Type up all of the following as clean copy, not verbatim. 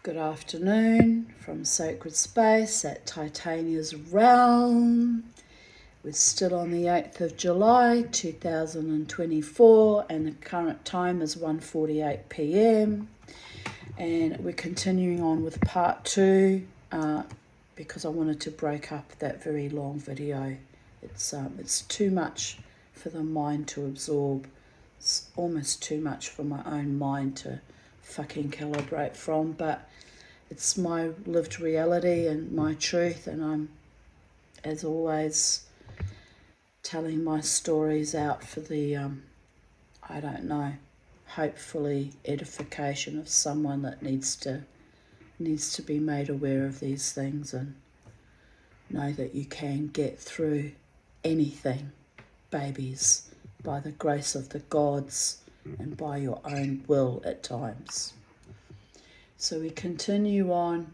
Good afternoon from Sacred Space at Titania's Realm. We're still on the 8th of July 2024 and the current time is 1:48 p.m. and we're continuing on with part 2 because I wanted to break up that very long video. It's too much for the mind to absorb. It's almost too much for my own mind to fucking calibrate from, but it's my lived reality and my truth, and I'm, as always, telling my stories out for the, I don't know, hopefully edification of someone that needs to be made aware of these things and know that you can get through anything, babies, by the grace of the gods and by your own will at times. So we continue on.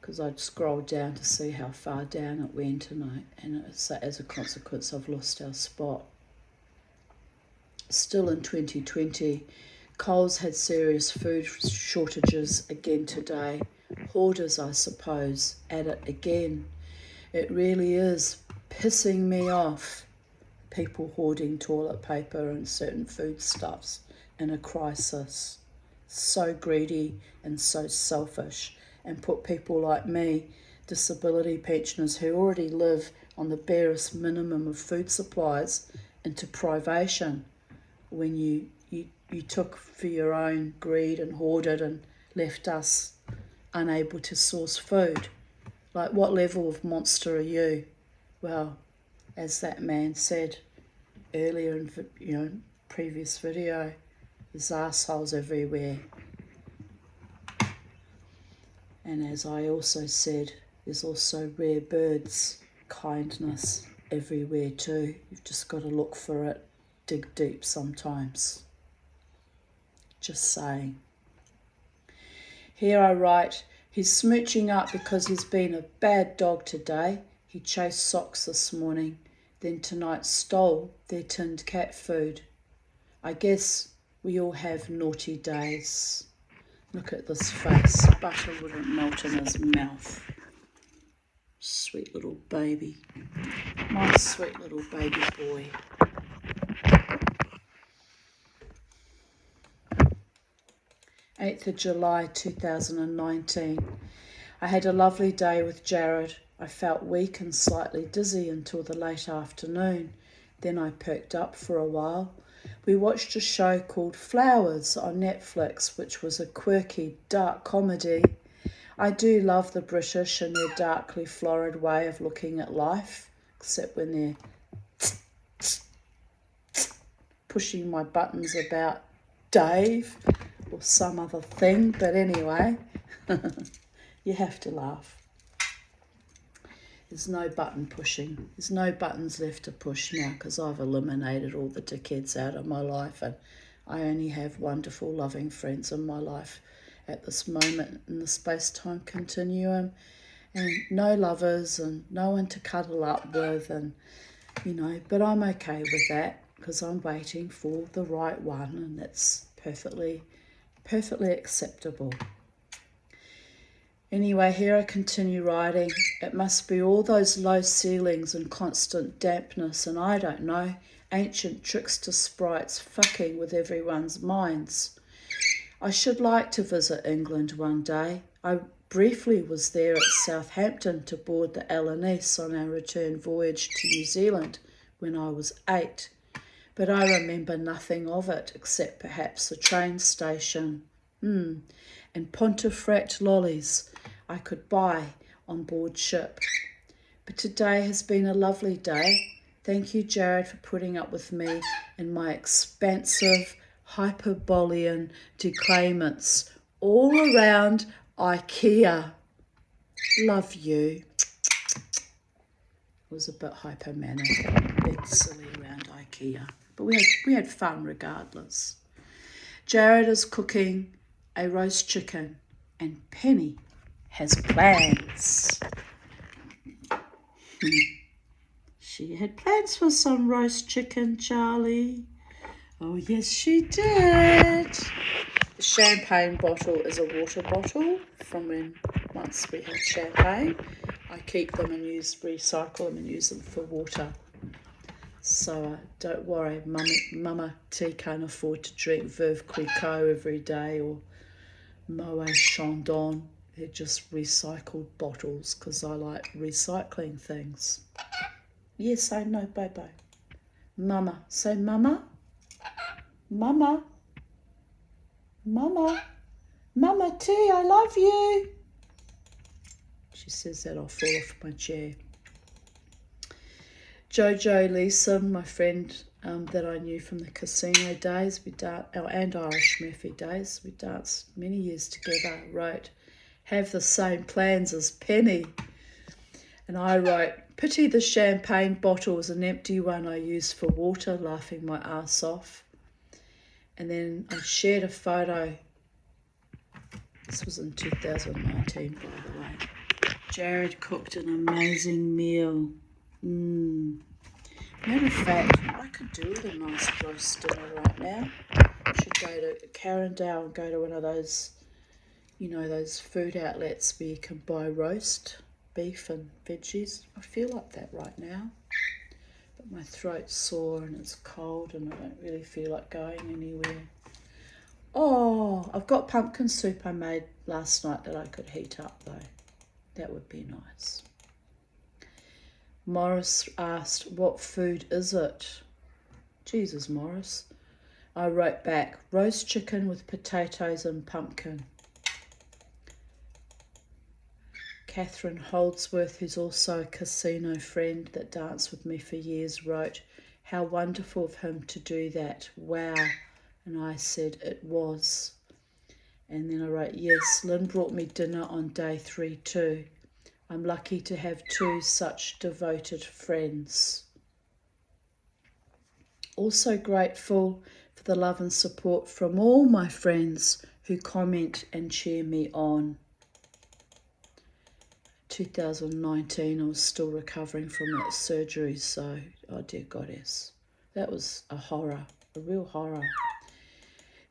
Because I'd scrolled down to see how far down it went tonight, and as a consequence I've lost our spot. Still in 2020, Coles had serious food shortages again today. Hoarders, I suppose, at it again. It really is pissing me off, people hoarding toilet paper and certain foodstuffs in a crisis. So greedy and so selfish, and put people like me, disability pensioners who already live on the barest minimum of food supplies, into privation when you took for your own greed and hoarded and left us unable to source food. Like, what level of monster are you? Well, as that man said earlier in previous video, there's arseholes everywhere. And as I also said, there's also rare birds kindness everywhere too. You've just got to look for it, dig deep sometimes. Just saying. Here I write, he's smooching up because he's been a bad dog today. He chased socks this morning, then tonight stole their tinned cat food. I guess we all have naughty days. Look at this face. Butter wouldn't melt in his mouth. Sweet little baby. My sweet little baby boy. 8th of July 2019. I had a lovely day with Jared. I felt weak and slightly dizzy until the late afternoon. Then I perked up for a while. We watched a show called Flowers on Netflix, which was a quirky, dark comedy. I do love the British and their darkly florid way of looking at life, except when they're pushing my buttons about Dave or some other thing. But anyway, you have to laugh. There's no button pushing. There's no buttons left to push now because I've eliminated all the dickheads out of my life, and I only have wonderful, loving friends in my life at this moment in the space-time continuum, and no lovers and no one to cuddle up with, and but I'm okay with that because I'm waiting for the right one, and that's perfectly acceptable. Anyway, here I continue writing. It must be all those low ceilings and constant dampness and I don't know, ancient trickster sprites fucking with everyone's minds. I should like to visit England one day. I briefly was there at Southampton to board the Elynis on our return voyage to New Zealand when I was 8. But I remember nothing of it except perhaps the train station. And Pontefract lollies I could buy on board ship. But today has been a lovely day. Thank you, Jared, for putting up with me and my expansive Hyperborean declaimants all around IKEA. Love you. It was a bit hypomanic, a bit silly around IKEA. But we had fun regardless. Jared is cooking a roast chicken and Penny has plans. She had plans for some roast chicken, Charlie. Oh, yes, she did. The champagne bottle is a water bottle from when once we had champagne. I keep them and recycle them and use them for water. So don't worry, Mama T can't afford to drink Veuve Clicquot every day or Moet Chandon. They're just recycled bottles because I like recycling things. Yes, I know, bye-bye. Mama, say mama. Mama. Mama. Mama T, I love you. She says that, I'll fall off my chair. Jojo Leeson, my friend that I knew from the casino days, and Irish Murphy days, we danced many years together, wrote, have the same plans as Penny. And I wrote, pity the champagne bottle was an empty one I used for water, laughing my ass off. And then I shared a photo. This was in 2019, by the way. Jared cooked an amazing meal. Matter of fact, I could do with a nice roast dinner right now. I should go to Carindale and go to one of those, those food outlets where you can buy roast beef and veggies. I feel like that right now. But my throat's sore and it's cold and I don't really feel like going anywhere. Oh, I've got pumpkin soup I made last night that I could heat up though. That would be nice. Morris asked, what food is it? Jesus, Morris. I wrote back, roast chicken with potatoes and pumpkin. Catherine Holdsworth, who's also a casino friend that danced with me for years, wrote, how wonderful of him to do that. Wow. And I said, it was. And then I wrote, yes, Lynn brought me dinner on day 3 too. I'm lucky to have 2 such devoted friends. Also grateful for the love and support from all my friends who comment and cheer me on. 2019, I was still recovering from that surgery, so, oh dear goddess, that was a horror, a real horror.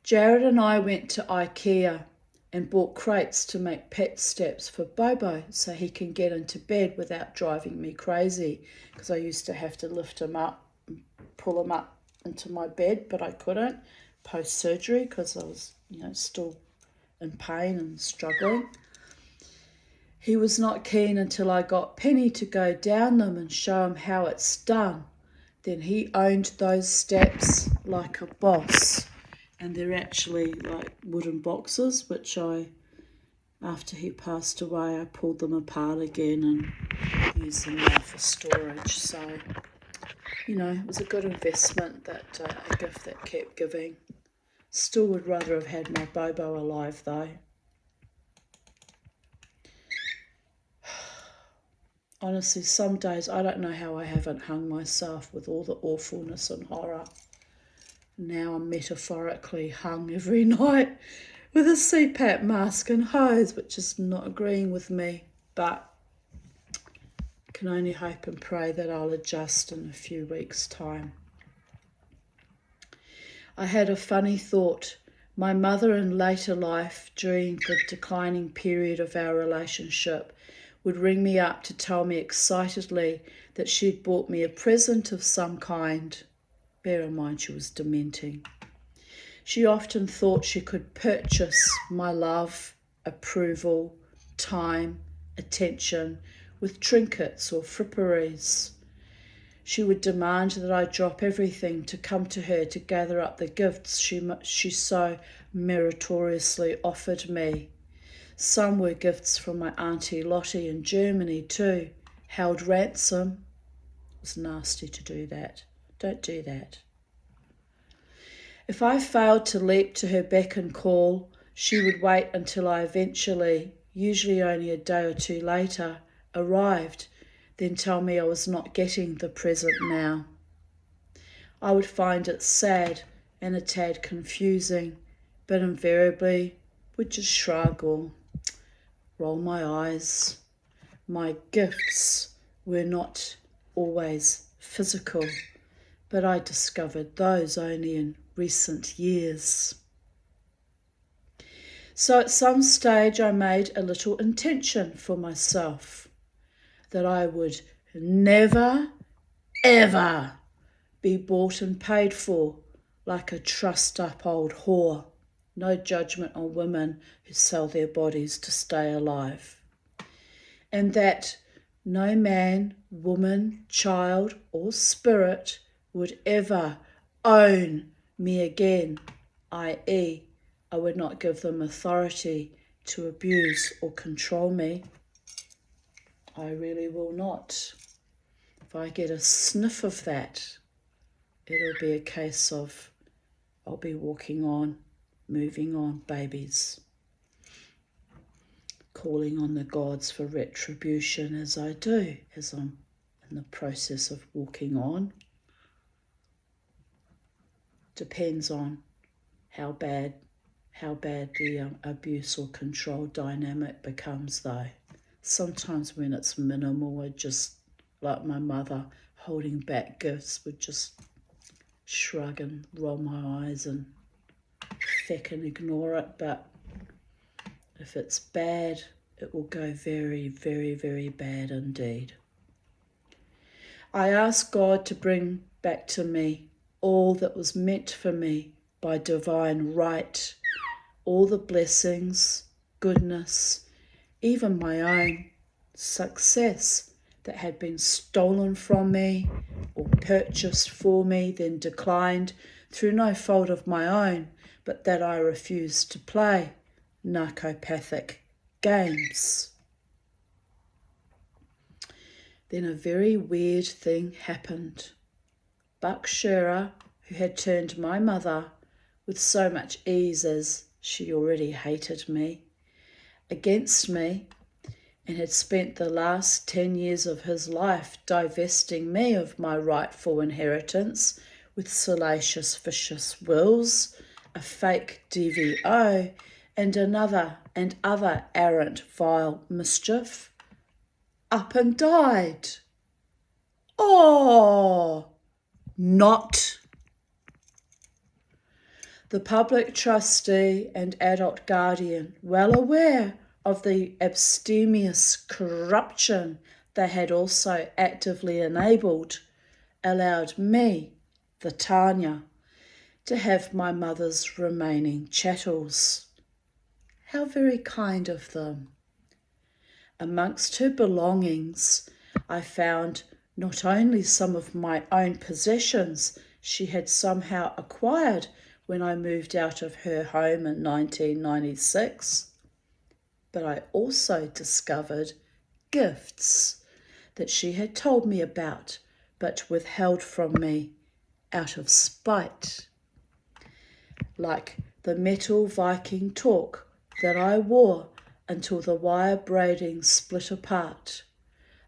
Jared and I went to IKEA and bought crates to make pet steps for Bobo so he can get into bed without driving me crazy, because I used to have to lift him up and pull him up into my bed, but I couldn't post-surgery because I was, still in pain and struggling. He was not keen until I got Penny to go down them and show him how it's done. Then he owned those steps like a boss. And they're actually like wooden boxes, which after he passed away, I pulled them apart again and used them now for storage. So, it was a good investment, a gift that kept giving. Still would rather have had my Bobo alive though. Honestly, some days I don't know how I haven't hung myself with all the awfulness and horror. Now I'm metaphorically hung every night with a CPAP mask and hose, which is not agreeing with me, but I can only hope and pray that I'll adjust in a few weeks' time. I had a funny thought. My mother in later life, during the declining period of our relationship, would ring me up to tell me excitedly that she'd bought me a present of some kind. Bear in mind she was dementing. She often thought she could purchase my love, approval, time, attention with trinkets or fripperies. She would demand that I drop everything to come to her to gather up the gifts she so meritoriously offered me. Some were gifts from my Auntie Lottie in Germany too, held ransom. It was nasty to do that. Don't do that. If I failed to leap to her beck and call, she would wait until I eventually, usually only a day or 2 later, arrived, then tell me I was not getting the present now. I would find it sad and a tad confusing, but invariably would just shrug or, roll my eyes. My gifts were not always physical, but I discovered those only in recent years. So at some stage I made a little intention for myself that I would never, ever be bought and paid for like a trussed-up old whore. No judgment on women who sell their bodies to stay alive. And that no man, woman, child, or spirit would ever own me again, i.e., I would not give them authority to abuse or control me. I really will not. If I get a sniff of that, it'll be a case of I'll be walking on, moving on, babies, calling on the gods for retribution as I do, as I'm in the process of walking on. Depends on how bad the abuse or control dynamic becomes, though. Sometimes when it's minimal, I just, like my mother, holding back gifts, would just shrug and roll my eyes and feck and ignore it. But if it's bad, it will go very, very, very bad indeed. I ask God to bring back to me all that was meant for me by divine right, all the blessings, goodness, even my own success that had been stolen from me or purchased for me, then declined through no fault of my own, but that I refused to play narcopathic games. Then a very weird thing happened. Buck Shearer, who had turned my mother with so much ease as she already hated me, against me, and had spent the last 10 years of his life divesting me of my rightful inheritance with salacious, vicious wills, a fake DVO, and other arrant, vile mischief, up and died. Oh, not. The public trustee and adult guardian, well aware of the abstemious corruption they had also actively enabled, allowed me, the Tanya, to have my mother's remaining chattels. How very kind of them. Amongst her belongings, I found not only some of my own possessions she had somehow acquired when I moved out of her home in 1996, but I also discovered gifts that she had told me about but withheld from me out of spite, like the metal Viking torque that I wore until the wire braiding split apart,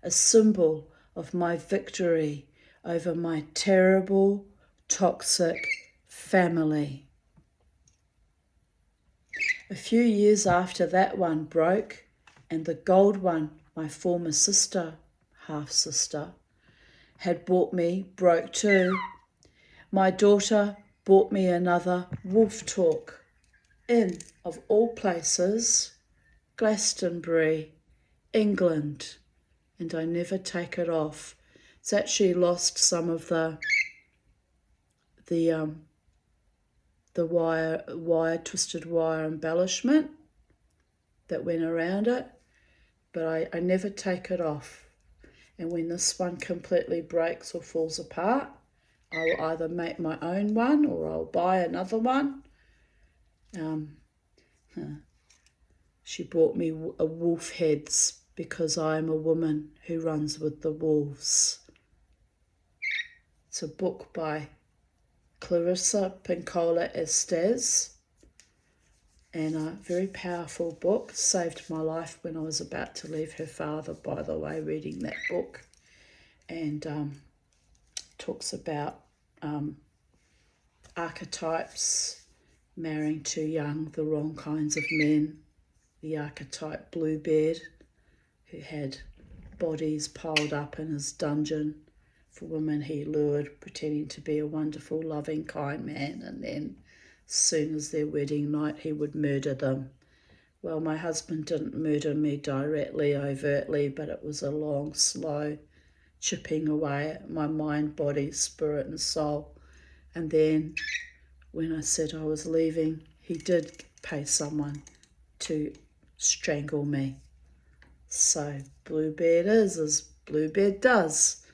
a symbol of my victory over my terrible, toxic family. A few years after that one broke, and the gold one my former sister, half-sister, had bought me broke too, my daughter bought me another wolf torque in, of all places, Glastonbury, England, and I never take it off. It's actually lost some of the twisted wire embellishment that went around it, but I never take it off. And when this one completely breaks or falls apart, I'll either make my own one or I'll buy another one. She bought me a wolf heads because I am a woman who runs with the wolves. It's a book by Clarissa Pinkola Estes, and a very powerful book. Saved my life when I was about to leave her father, by the way, reading that book. And talks about archetypes, marrying too young, the wrong kinds of men, the archetype bluebird who had bodies piled up in his dungeon for women he lured, pretending to be a wonderful, loving, kind man, and then as soon as their wedding night he would murder them. Well, my husband didn't murder me directly, overtly, but it was a long, slow chipping away at my mind, body, spirit and soul. And then when I said I was leaving, he did pay someone to strangle me. So Bluebird is as Bluebird does.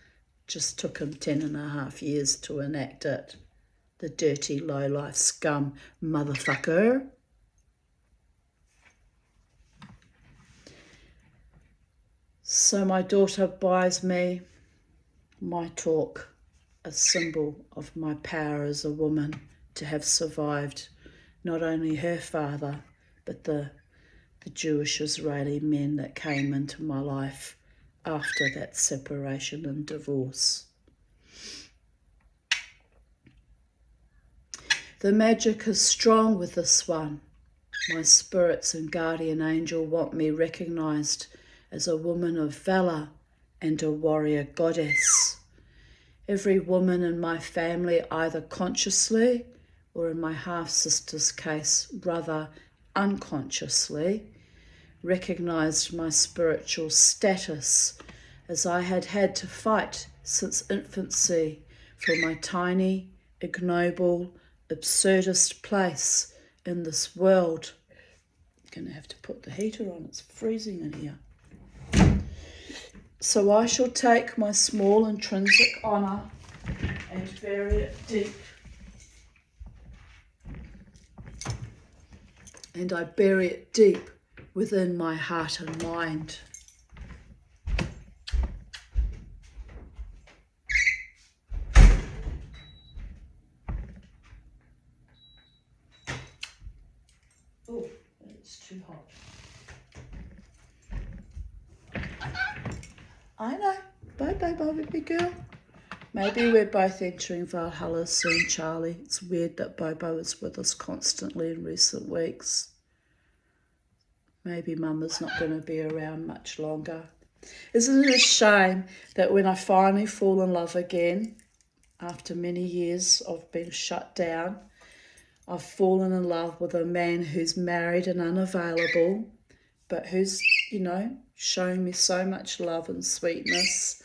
Just took him 10.5 years to enact it. The dirty, low-life scum motherfucker. So my daughter buys me my talk, a symbol of my power as a woman to have survived not only her father, but the Jewish Israeli men that came into my life after that separation and divorce. The magic is strong with this one. My spirits and guardian angel want me recognized as a woman of valor and a warrior goddess. Every woman in my family, either consciously or in my half-sister's case, rather unconsciously, recognized my spiritual status, as I had had to fight since infancy for my tiny, ignoble, absurdist place in this world. I'm going to have to put the heater on, it's freezing in here. So I shall take my small intrinsic honour and bury it deep. And I bury it deep within my heart and mind. Oh, it's too hot. I know. Bye-bye, baby girl. Maybe we're both entering Valhalla soon, Charlie. It's weird that Bobo is with us constantly in recent weeks. Maybe Mama's not going to be around much longer. Isn't it a shame that when I finally fall in love again, after many years of being shut down, I've fallen in love with a man who's married and unavailable, but who's, showing me so much love and sweetness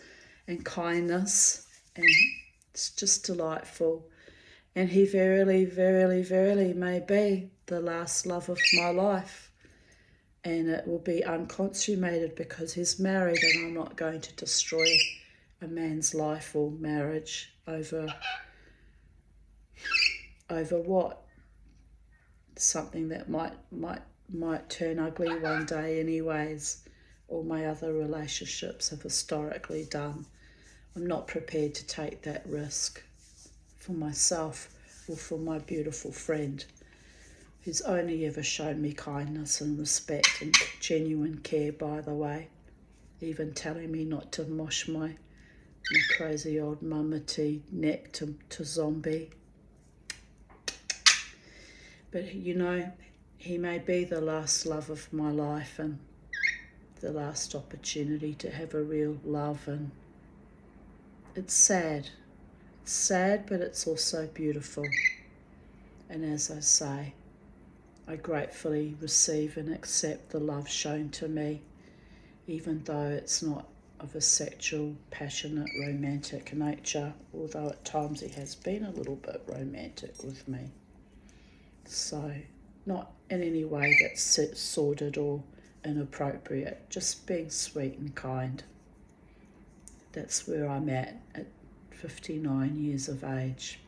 and kindness, and it's just delightful. And he verily, verily, verily may be the last love of my life. And it will be unconsummated because he's married, and I'm not going to destroy a man's life or marriage over what? Something that might turn ugly one day anyways. All my other relationships have historically done. I'm not prepared to take that risk for myself or for my beautiful friend, who's only ever shown me kindness and respect and genuine care, by the way, even telling me not to mosh my crazy old mummity neck to zombie. But he may be the last love of my life and the last opportunity to have a real love, and it's sad. It's sad, but it's also beautiful. And as I say, I gratefully receive and accept the love shown to me, even though it's not of a sexual, passionate, romantic nature, although at times he has been a little bit romantic with me. So, not in any way that's sordid or inappropriate, just being sweet and kind. That's where I'm at 59 years of age.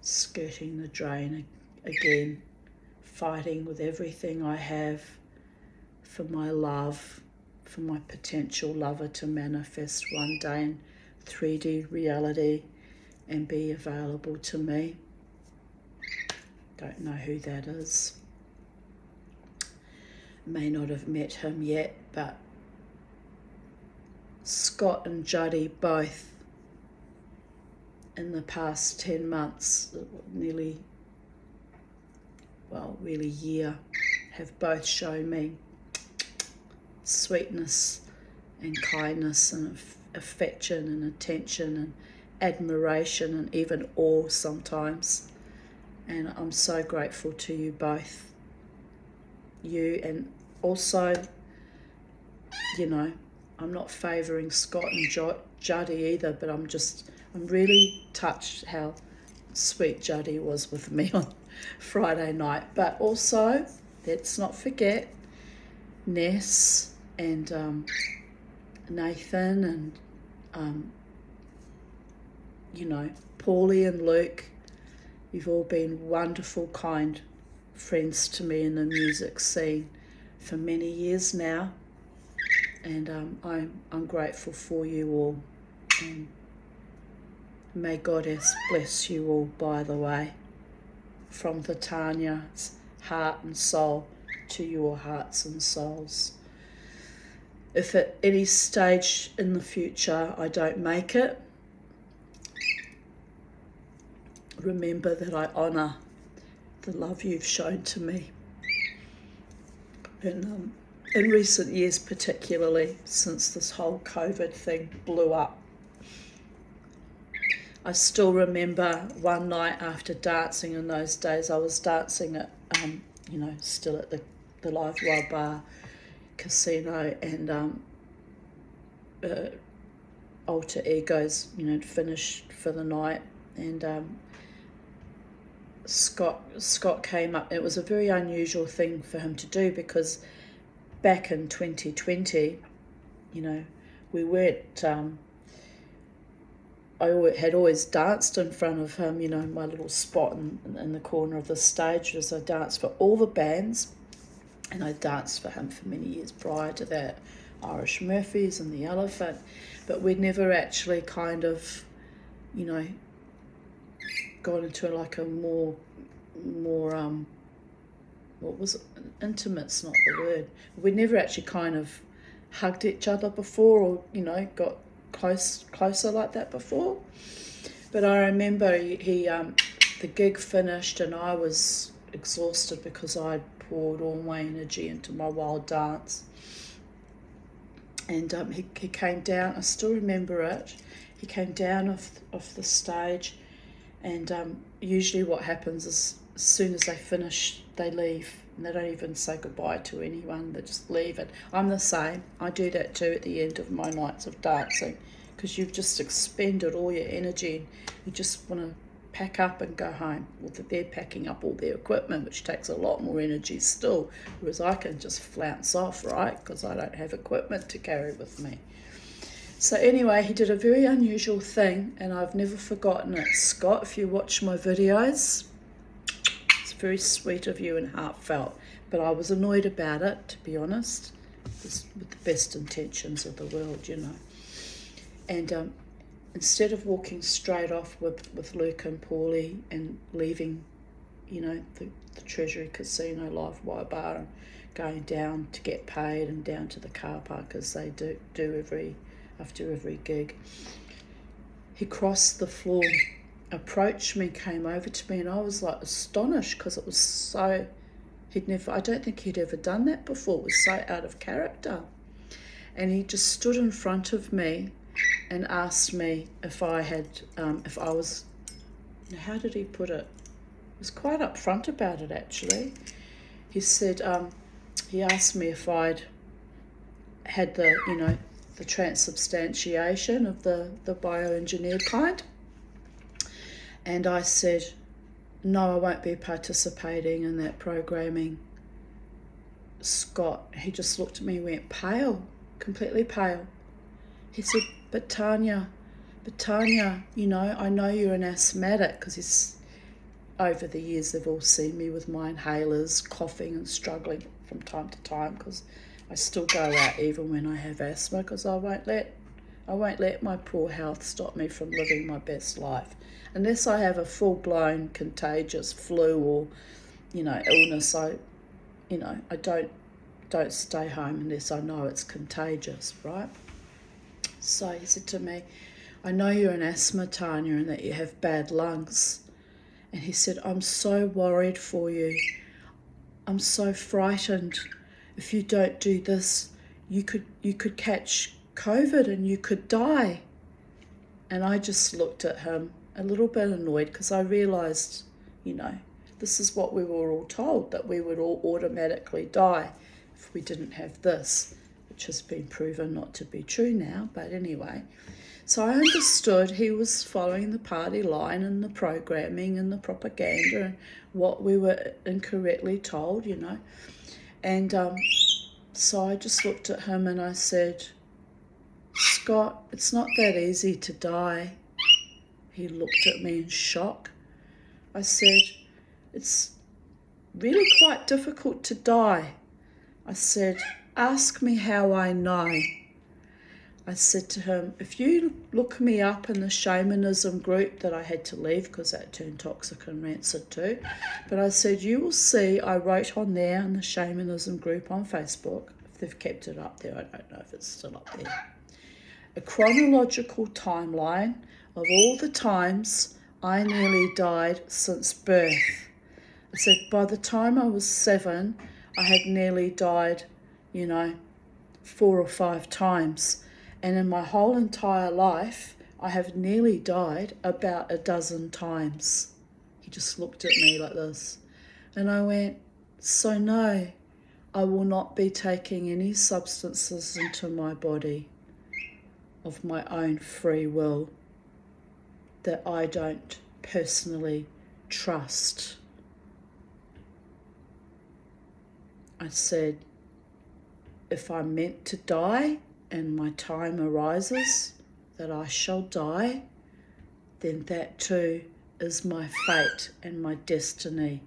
Skirting the drain again, fighting with everything I have for my love, for my potential lover to manifest one day in 3D reality and be available to me. Don't know who that is. May not have met him yet, but Scott and Juddy both in the past 10 months, really year, have both shown me sweetness and kindness and affection and attention and admiration and even awe sometimes. And I'm so grateful to you both. You, and also, you know, I'm not favouring Scott and Juddy either, but I'm really touched how sweet Juddy was with me on Friday night. But also, let's not forget Ness and Nathan and, you know, Paulie and Luke. You've all been wonderful, kind friends to me in the music scene for many years now. And I'm grateful for you all. And may Goddess bless you all, by the way, from the Tanya's heart and soul to your hearts and souls. If at any stage in the future I don't make it, remember that I honour the love you've shown to me. And in recent years, particularly since this whole COVID thing blew up, I still remember one night after dancing. In those days I was dancing at, you know, still at the Live Wild Bar Casino, and Alter Egos, you know, finished for the night, and Scott came up. It was a very unusual thing for him to do, because back in 2020, you know, we weren't, I had always danced in front of him, you know, my little spot in the corner of the stage, as I danced for all the bands, and I danced for him for many years prior to that, Irish Murphys and the Elephant, but we'd never actually kind of, you know, gone into like a more what was it? Intimate's not the word. We'd never actually kind of hugged each other before, or, you know, got closer like that before. But I remember he the gig finished and I was exhausted because I'd poured all my energy into my wild dance. And he came down, I still remember it, he came down off the stage, and usually what happens is as soon as they finish, they leave, and they don't even say goodbye to anyone, they just leave it. I'm the same, I do that too at the end of my nights of dancing, because you've just expended all your energy and you just want to pack up and go home. Well, they're packing up all their equipment, which takes a lot more energy still, whereas I can just flounce off, right, because I don't have equipment to carry with me. So anyway, he did a very unusual thing, and I've never forgotten it. Scott, if you watch my videos, it's very sweet of you and heartfelt, but I was annoyed about it, to be honest, just with the best intentions of the world, you know. And instead of walking straight off with Luke and Paulie and leaving, you know, the Treasury Casino Live Wire Bar and going down to get paid and down to the car park, as they do after every gig, he crossed the floor, approached me, came over to me, and I was like astonished, because it was so, I don't think he'd ever done that before. It was so out of character. And he just stood in front of me and asked me if I was, how did he put it? He was quite upfront about it, actually. He said, he asked me if I'd had the, you know, the transubstantiation of the bioengineered kind. And I said, no, I won't be participating in that programming. Scott, he just looked at me and went pale, completely pale. He said, but Tanya, you know, I know you're an asthmatic, because he's, over the years they've all seen me with my inhalers, coughing and struggling from time to time, because I still go out even when I have asthma, because I won't let my poor health stop me from living my best life. Unless I have a full-blown contagious flu or, you know, illness, I don't stay home unless I know it's contagious, right? So he said to me, I know you're an asthma, Tanya, and that you have bad lungs. And he said, I'm so worried for you. I'm so frightened. If you don't do this, you could catch COVID and you could die. And I just looked at him a little bit annoyed because I realised, this is what we were all told, that we would all automatically die if we didn't have this, which has been proven not to be true now, but anyway. So I understood he was following the party line and the programming and the propaganda and what we were incorrectly told, And so I just looked at him and I said, Scott, it's not that easy to die. He looked at me in shock. I said, it's really quite difficult to die. I said, ask me how I know. I said to him, if you look me up in the shamanism group that I had to leave because that turned toxic and rancid too, but I said, you will see I wrote on there in the shamanism group on Facebook, if they've kept it up there, I don't know if it's still up there, a chronological timeline of all the times I nearly died since birth. I said, by the time I was 7, I had nearly died, 4 or 5 times. And in my whole entire life, I have nearly died about 12 times. He just looked at me like this. And I went, so no, I will not be taking any substances into my body of my own free will that I don't personally trust. I said, if I'm meant to die and my time arises that I shall die, then that too is my fate and my destiny.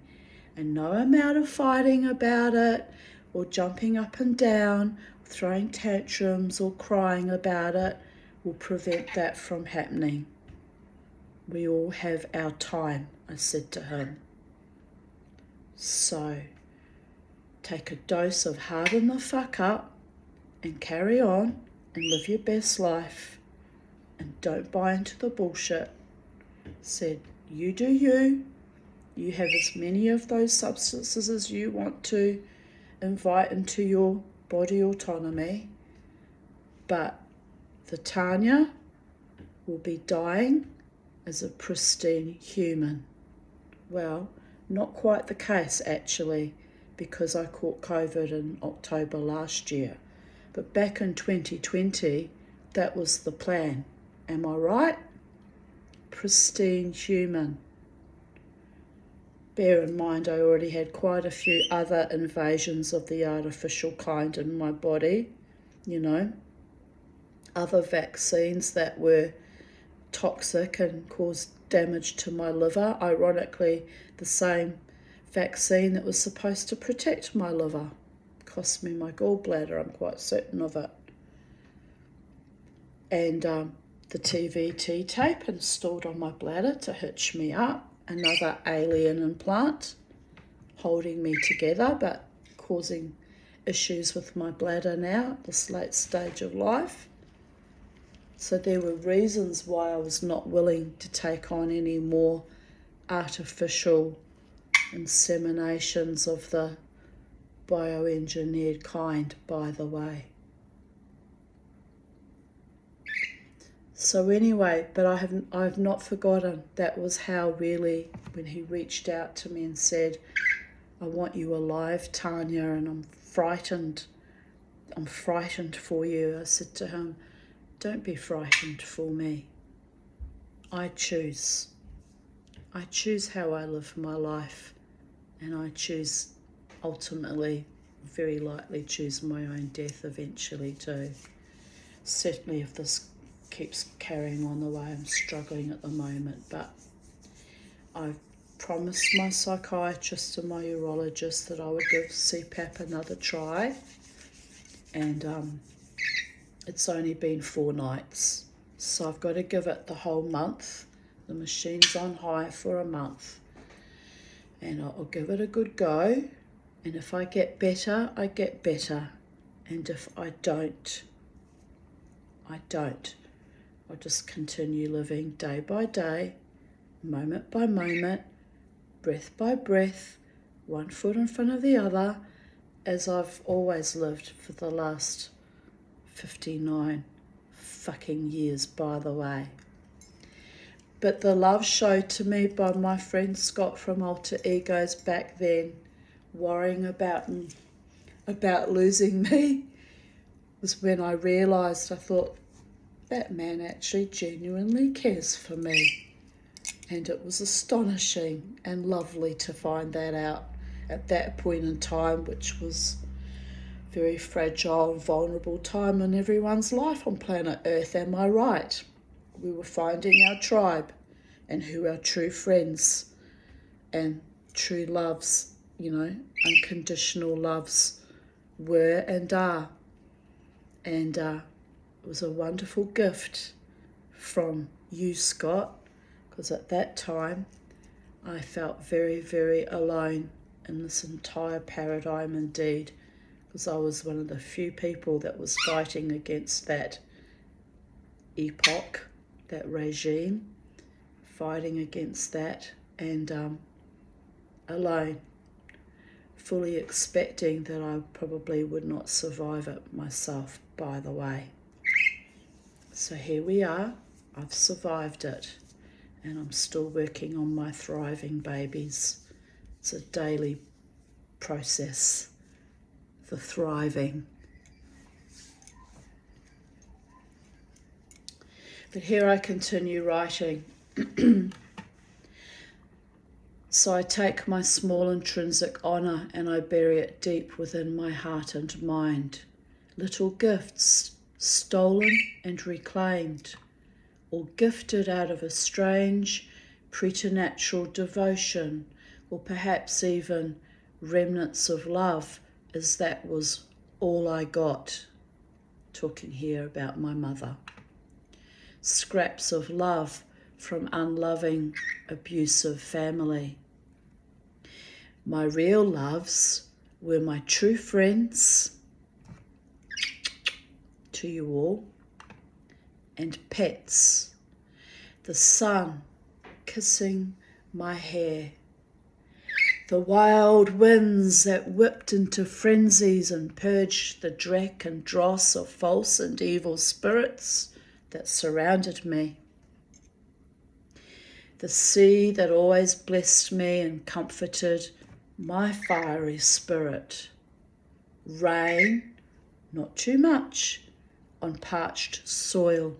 And no amount of fighting about it or jumping up and down, throwing tantrums or crying about it will prevent that from happening. We all have our time, I said to him. So, take a dose of harden the fuck up and carry on and live your best life and don't buy into the bullshit. Said, you do you. You have as many of those substances as you want to invite into your body autonomy, but the Tanya will be dying as a pristine human. Well, not quite the case actually, because I caught COVID in October last year. But back in 2020, that was the plan. Am I right? Pristine human. Bear in mind, I already had quite a few other invasions of the artificial kind in my body, other vaccines that were toxic and caused damage to my liver. Ironically, the same vaccine that was supposed to protect my liver cost me my gallbladder, I'm quite certain of it. And the TVT tape installed on my bladder to hitch me up, another alien implant holding me together but causing issues with my bladder now at this late stage of life. So there were reasons why I was not willing to take on any more artificial inseminations of the bioengineered kind, by the way. So anyway, but I have not forgotten. That was how really, when he reached out to me and said, I want you alive, Tanya, and I'm frightened for you. I said to him, don't be frightened for me. I choose how I live my life, and I choose, ultimately, very likely choose my own death eventually too. Certainly if this keeps carrying on the way I'm struggling at the moment, but I've promised my psychiatrist and my urologist that I would give CPAP another try, and it's only been 4 nights, so I've got to give it the whole month. The machine's on high for a month, and I'll give it a good go, and if I get better, I get better, and if I don't, I don't. I'll just continue living day by day, moment by moment, breath by breath, one foot in front of the other, as I've always lived for the last 59 fucking years, by the way. But the love showed to me by my friend Scott from Alter Egos back then, worrying about losing me, was when I realised, I thought, that man actually genuinely cares for me. And it was astonishing and lovely to find that out at that point in time, which was a very fragile and vulnerable time in everyone's life on planet Earth, am I right? We were finding our tribe and who our true friends and true loves, unconditional loves were and are. And it was a wonderful gift from you, Scott, because at that time I felt very, very alone in this entire paradigm indeed, because I was one of the few people that was fighting against that epoch, that regime, fighting against that, and alone, fully expecting that I probably would not survive it myself, by the way. So here we are, I've survived it, and I'm still working on my thriving babies. It's a daily process, the thriving. But here I continue writing. So I take my small intrinsic honour and I bury it deep within my heart and mind. Little gifts, stolen and reclaimed, or gifted out of a strange, preternatural devotion, or perhaps even remnants of love, as that was all I got. Talking here about my mother. Scraps of love from unloving, abusive family. My real loves were my true friends, to you all, and pets. The sun kissing my hair. The wild winds that whipped into frenzies and purged the dreck and dross of false and evil spirits that surrounded me. The sea that always blessed me and comforted my fiery spirit. Rain, not too much, on parched soil.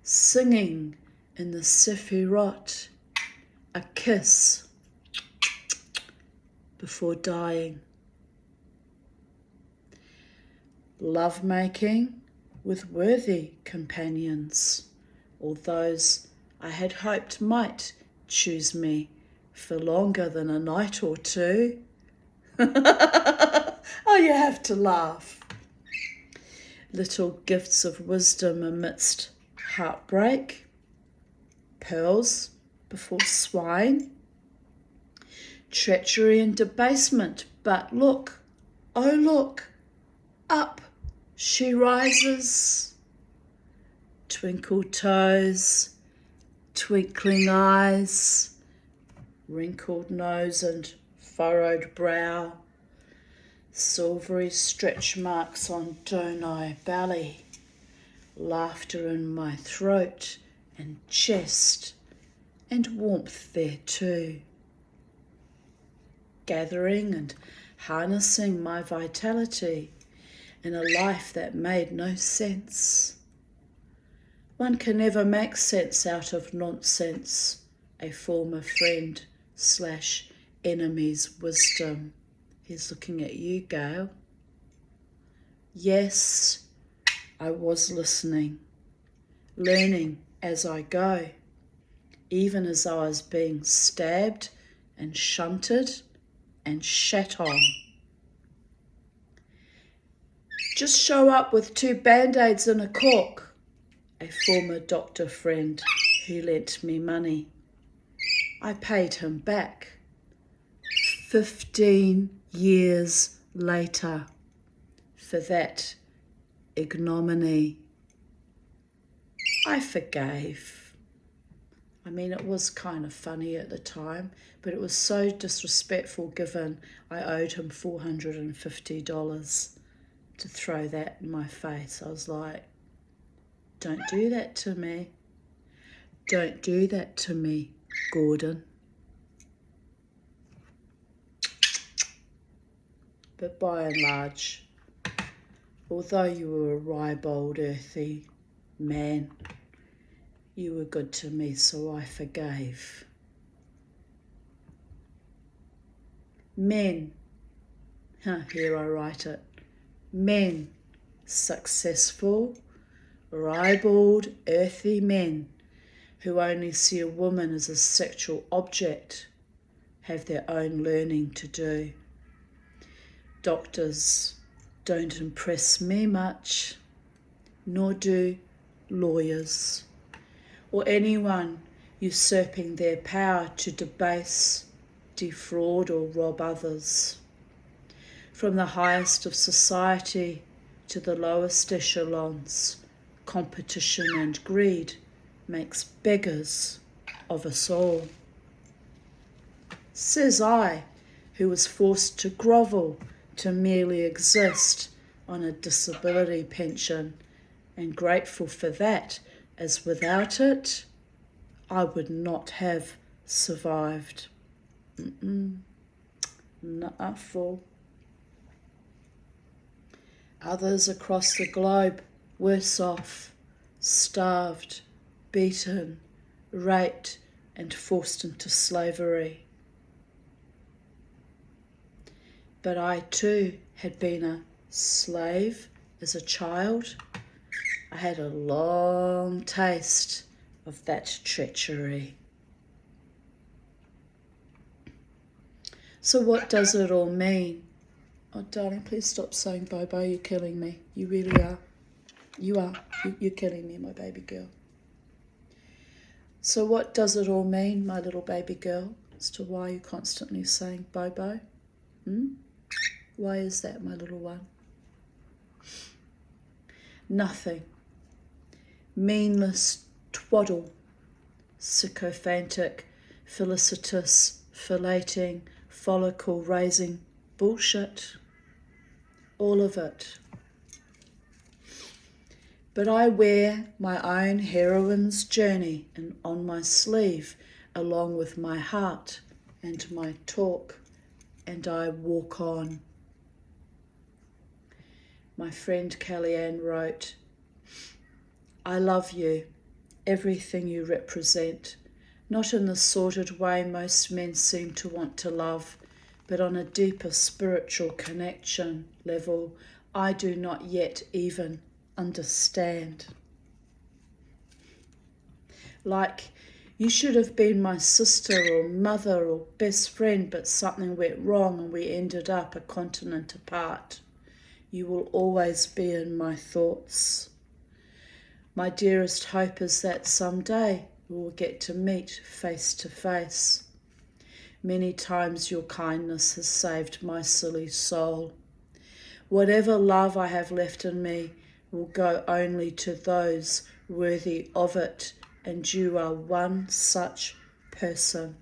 Singing in the Sephirot, a kiss before dying. Love-making with worthy companions, or those I had hoped might choose me for longer than a night or two. Oh, you have to laugh. Little gifts of wisdom amidst heartbreak, pearls before swine, treachery and debasement, but look, oh look, up she rises. Twinkled toes, twinkling eyes, wrinkled nose and furrowed brow, silvery stretch marks on Donai belly, laughter in my throat and chest, and warmth there too. Gathering and harnessing my vitality in a life that made no sense. One can never make sense out of nonsense, a former friend / enemy's wisdom. He's looking at you, Gail. Yes, I was listening, learning as I go, even as I was being stabbed and shunted and shat on. Just show up with 2 band-aids and a cork, a former doctor friend who lent me money. I paid him back 15 years later for that ignominy. I forgave. I mean, it was kind of funny at the time, but it was so disrespectful given I owed him $450 to throw that in my face. I was like, don't do that to me. Don't do that to me, Gordon. But by and large, although you were a ribald, earthy man, you were good to me, so I forgave. Men, here I write it, men, successful, ribald, earthy men who only see a woman as a sexual object have their own learning to do. Doctors don't impress me much, nor do lawyers, or anyone usurping their power to debase, defraud, or rob others. From the highest of society to the lowest echelons, competition and greed makes beggars of us all. Says I, who was forced to grovel to merely exist on a disability pension, and grateful for that, as without it, I would not have survived. Not full. Others across the globe worse off, starved, beaten, raped, and forced into slavery. But I too had been a slave as a child. I had a long taste of that treachery. So what does it all mean? Oh, darling, please stop saying bye-bye. You're killing me. You really are. You are. You're killing me, my baby girl. So what does it all mean, my little baby girl, as to why you're constantly saying bye-bye? Why is that, my little one? Nothing. Meaningless twaddle, sycophantic, felicitous, filleting, follicle-raising bullshit. All of it. But I wear my own heroine's journey on my sleeve, along with my heart and my talk, and I walk on. My friend Kellyanne wrote, I love you, everything you represent, not in the sordid way most men seem to want to love, but on a deeper spiritual connection level I do not yet even understand. Like, you should have been my sister or mother or best friend, but something went wrong and we ended up a continent apart. You will always be in my thoughts. My dearest hope is that someday we will get to meet face to face. Many times your kindness has saved my silly soul. Whatever love I have left in me will go only to those worthy of it, and you are one such person.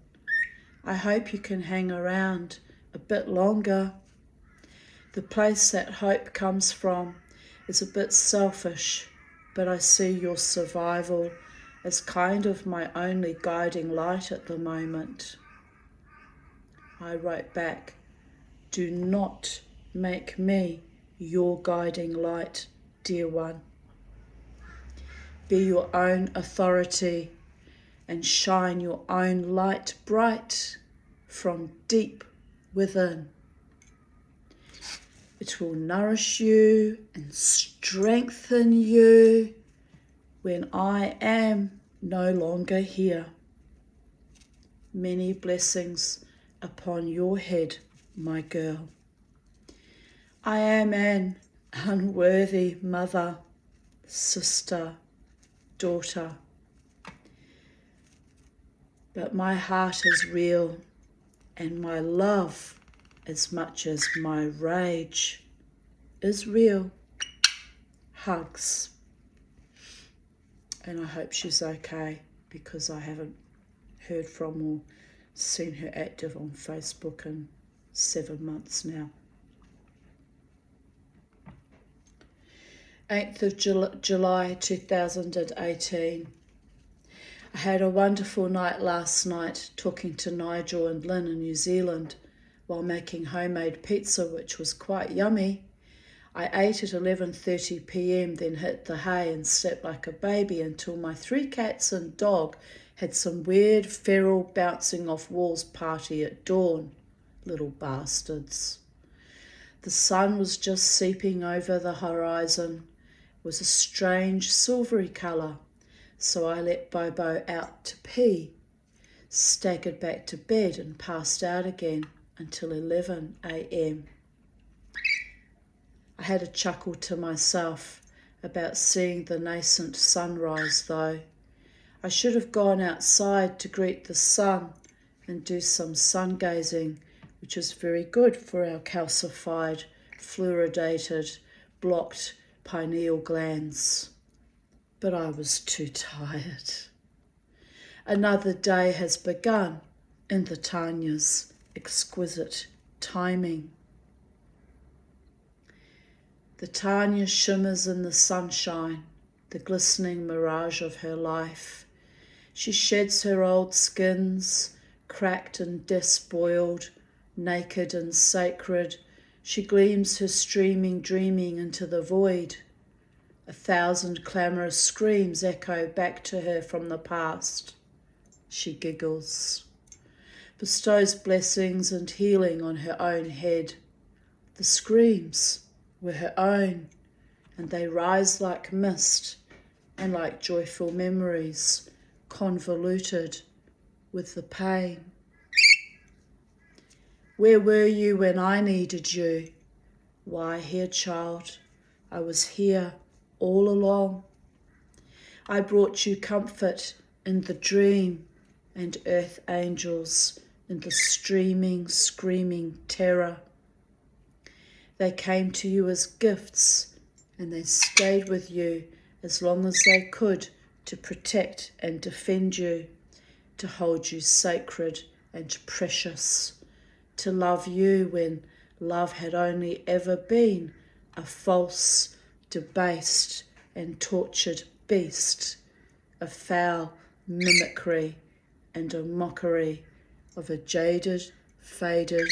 I hope you can hang around a bit longer. The place that hope comes from is a bit selfish, but I see your survival as kind of my only guiding light at the moment. I wrote back, do not make me your guiding light, dear one. Be your own authority and shine your own light bright from deep within. It will nourish you and strengthen you when I am no longer here. Many blessings upon your head, my girl. I am an unworthy mother, sister, daughter, but my heart is real, and my love, as much as my rage, is real. Hugs. And I hope she's okay, because I haven't heard from or seen her active on Facebook in 7 months now. 8th of July 2018. I had a wonderful night last night talking to Nigel and Lynn in New Zealand while making homemade pizza, which was quite yummy. I ate at 11:30 p.m, then hit the hay and slept like a baby until my 3 cats and dog had some weird feral bouncing off walls party at dawn. Little bastards. The sun was just seeping over the horizon. It was a strange silvery colour, so I let Bobo out to pee, staggered back to bed and passed out again until 11 a.m. I had a chuckle to myself about seeing the nascent sunrise though. I should have gone outside to greet the sun and do some sun gazing, which is very good for our calcified, fluoridated, blocked pineal glands. But I was too tired. Another day has begun in the Tanya's exquisite timing. The Tanya shimmers in the sunshine, the glistening mirage of her life. She sheds her old skins, cracked and despoiled, naked and sacred. She gleams her streaming dreaming into the void. 1,000 clamorous screams echo back to her from the past. She giggles, bestows blessings and healing on her own head. The screams were her own, and they rise like mist and like joyful memories, convoluted with the pain. Where were you when I needed you? Why, here, child, I was here all along. I brought you comfort in the dream and earth angels in the streaming, screaming terror. They came to you as gifts, and they stayed with you as long as they could to protect and defend you, to hold you sacred and precious, to love you when love had only ever been a false, debased and tortured beast, a foul mimicry and a mockery of a jaded, faded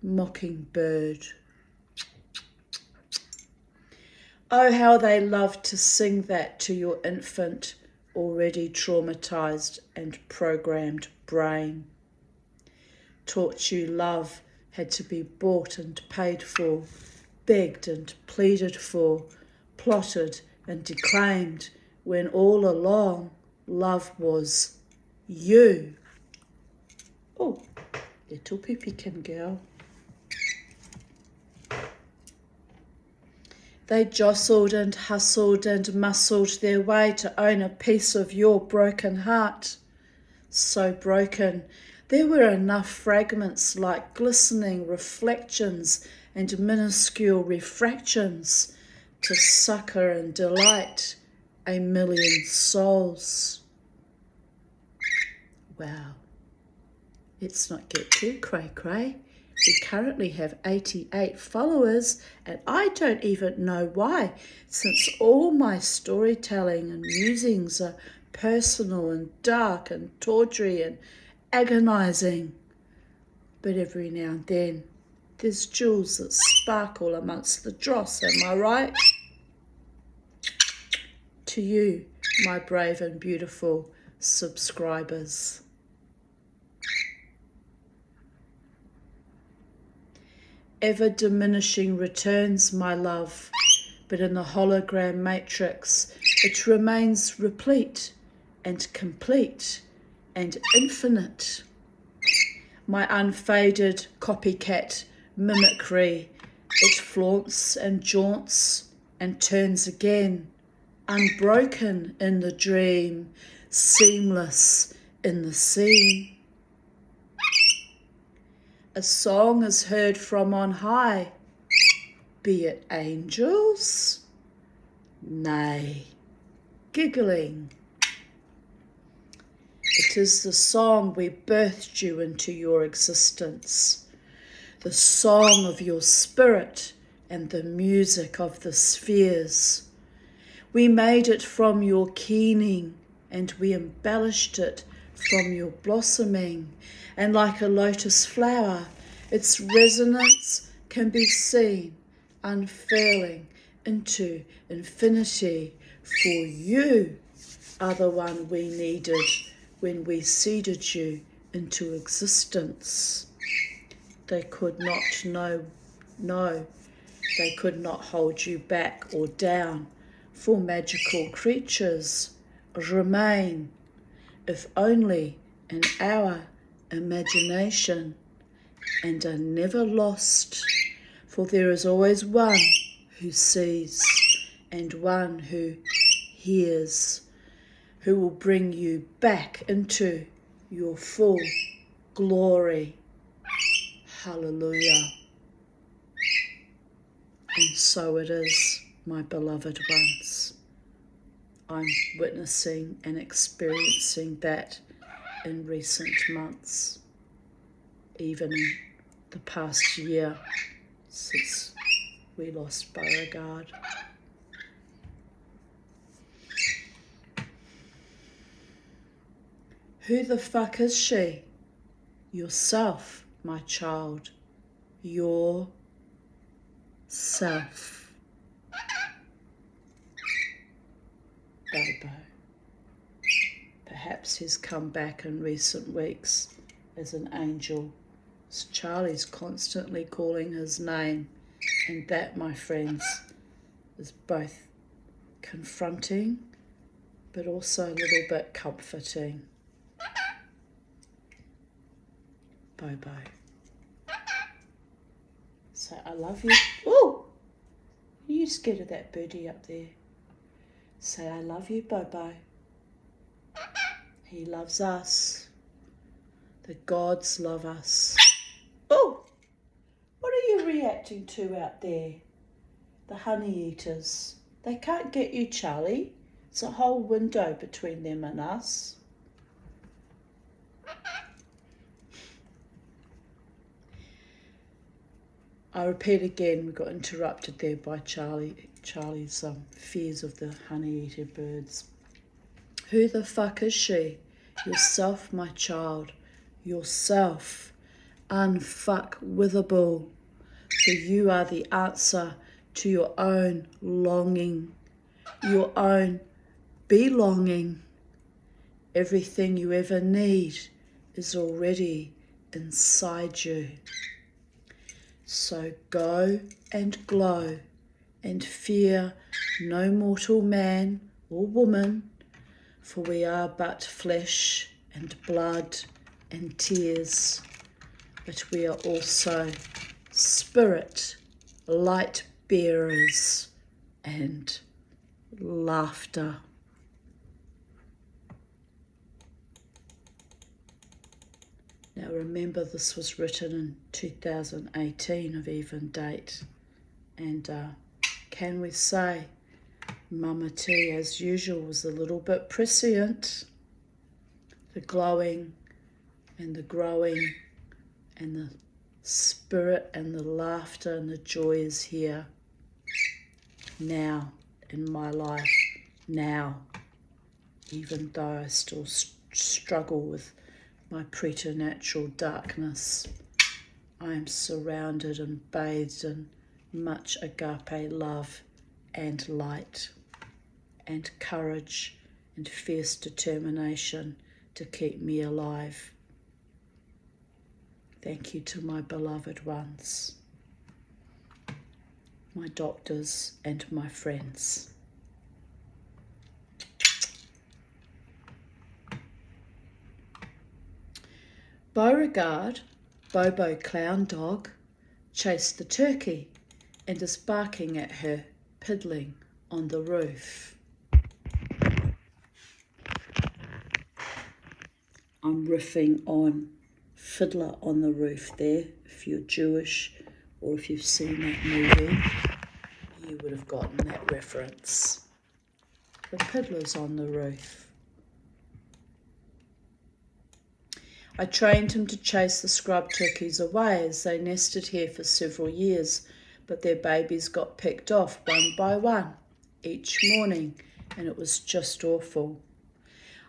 mockingbird. Oh, how they loved to sing that to your infant, already traumatized and programmed brain. Taught you love had to be bought and paid for, begged and pleaded for, plotted and declaimed, when all along love was you. Oh, little Pippikin girl. They jostled and hustled and muscled their way to own a piece of your broken heart. So broken, there were enough fragments like glistening reflections and minuscule refractions to succour and delight 1,000,000 souls. Wow, let's not get too cray-cray. We currently have 88 followers, and I don't even know why, since all my storytelling and musings are personal and dark and tawdry and agonising. But every now and then, there's jewels that sparkle amongst the dross, am I right? To you, my brave and beautiful subscribers. Ever diminishing returns, my love, but in the hologram matrix it remains replete and complete and infinite. My unfaded copycat mimicry, it flaunts and jaunts and turns again, unbroken in the dream, seamless in the scene. A song is heard from on high, be it angels? Nay, giggling. It is the song we birthed you into your existence, the song of your spirit and the music of the spheres. We made it from your keening, and we embellished it from your blossoming, and like a lotus flower, its resonance can be seen unfurling into infinity, for you are the one we needed when we seeded you into existence. They could not no, they could not hold you back or down, for magical creatures remain, if only in our imagination, and are never lost, for there is always one who sees and one who hears, who will bring you back into your full glory. Hallelujah. And so it is, my beloved ones. I'm witnessing and experiencing that in recent months, even in the past year since we lost Beauregard. Who the fuck is she? Yourself, my child. Yourself. Bobo. Perhaps he's come back in recent weeks as an angel. Charlie's constantly calling his name, and that, my friends, is both confronting but also a little bit comforting. Bobo. Say, I love you. Oh, are you scared of that birdie up there? Say, I love you, Bobo. He loves us. The gods love us. Oh, what are you reacting to out there? The honey eaters. They can't get you, Charlie. It's a whole window between them and us. I repeat again, we got interrupted there by Charlie's fears of the honey-eater birds. Who the fuck is she? Yourself, my child. Yourself. Unfuckwithable. For you are the answer to your own longing, your own belonging. Everything you ever need is already inside you. So go and glow, and fear no mortal man or woman, for we are but flesh and blood and tears, but we are also spirit, light bearers, and laughter. Now remember, this was written in 2018 of even date, and can we say Mama T, as usual, was a little bit prescient. The glowing and the growing and the spirit and the laughter and the joy is here now in my life, now, even though I still struggle with my preternatural darkness. I am surrounded and bathed in much agape love and light and courage and fierce determination to keep me alive. Thank you to my beloved ones, my doctors and my friends. Beauregard, Bobo Clown Dog, chased the turkey and is barking at her, piddling on the roof. I'm riffing on Fiddler on the Roof there. If you're Jewish or if you've seen that movie, you would have gotten that reference. The Fiddler's on the Roof. I trained him to chase the scrub turkeys away as they nested here for several years, but their babies got picked off one by one each morning, and it was just awful.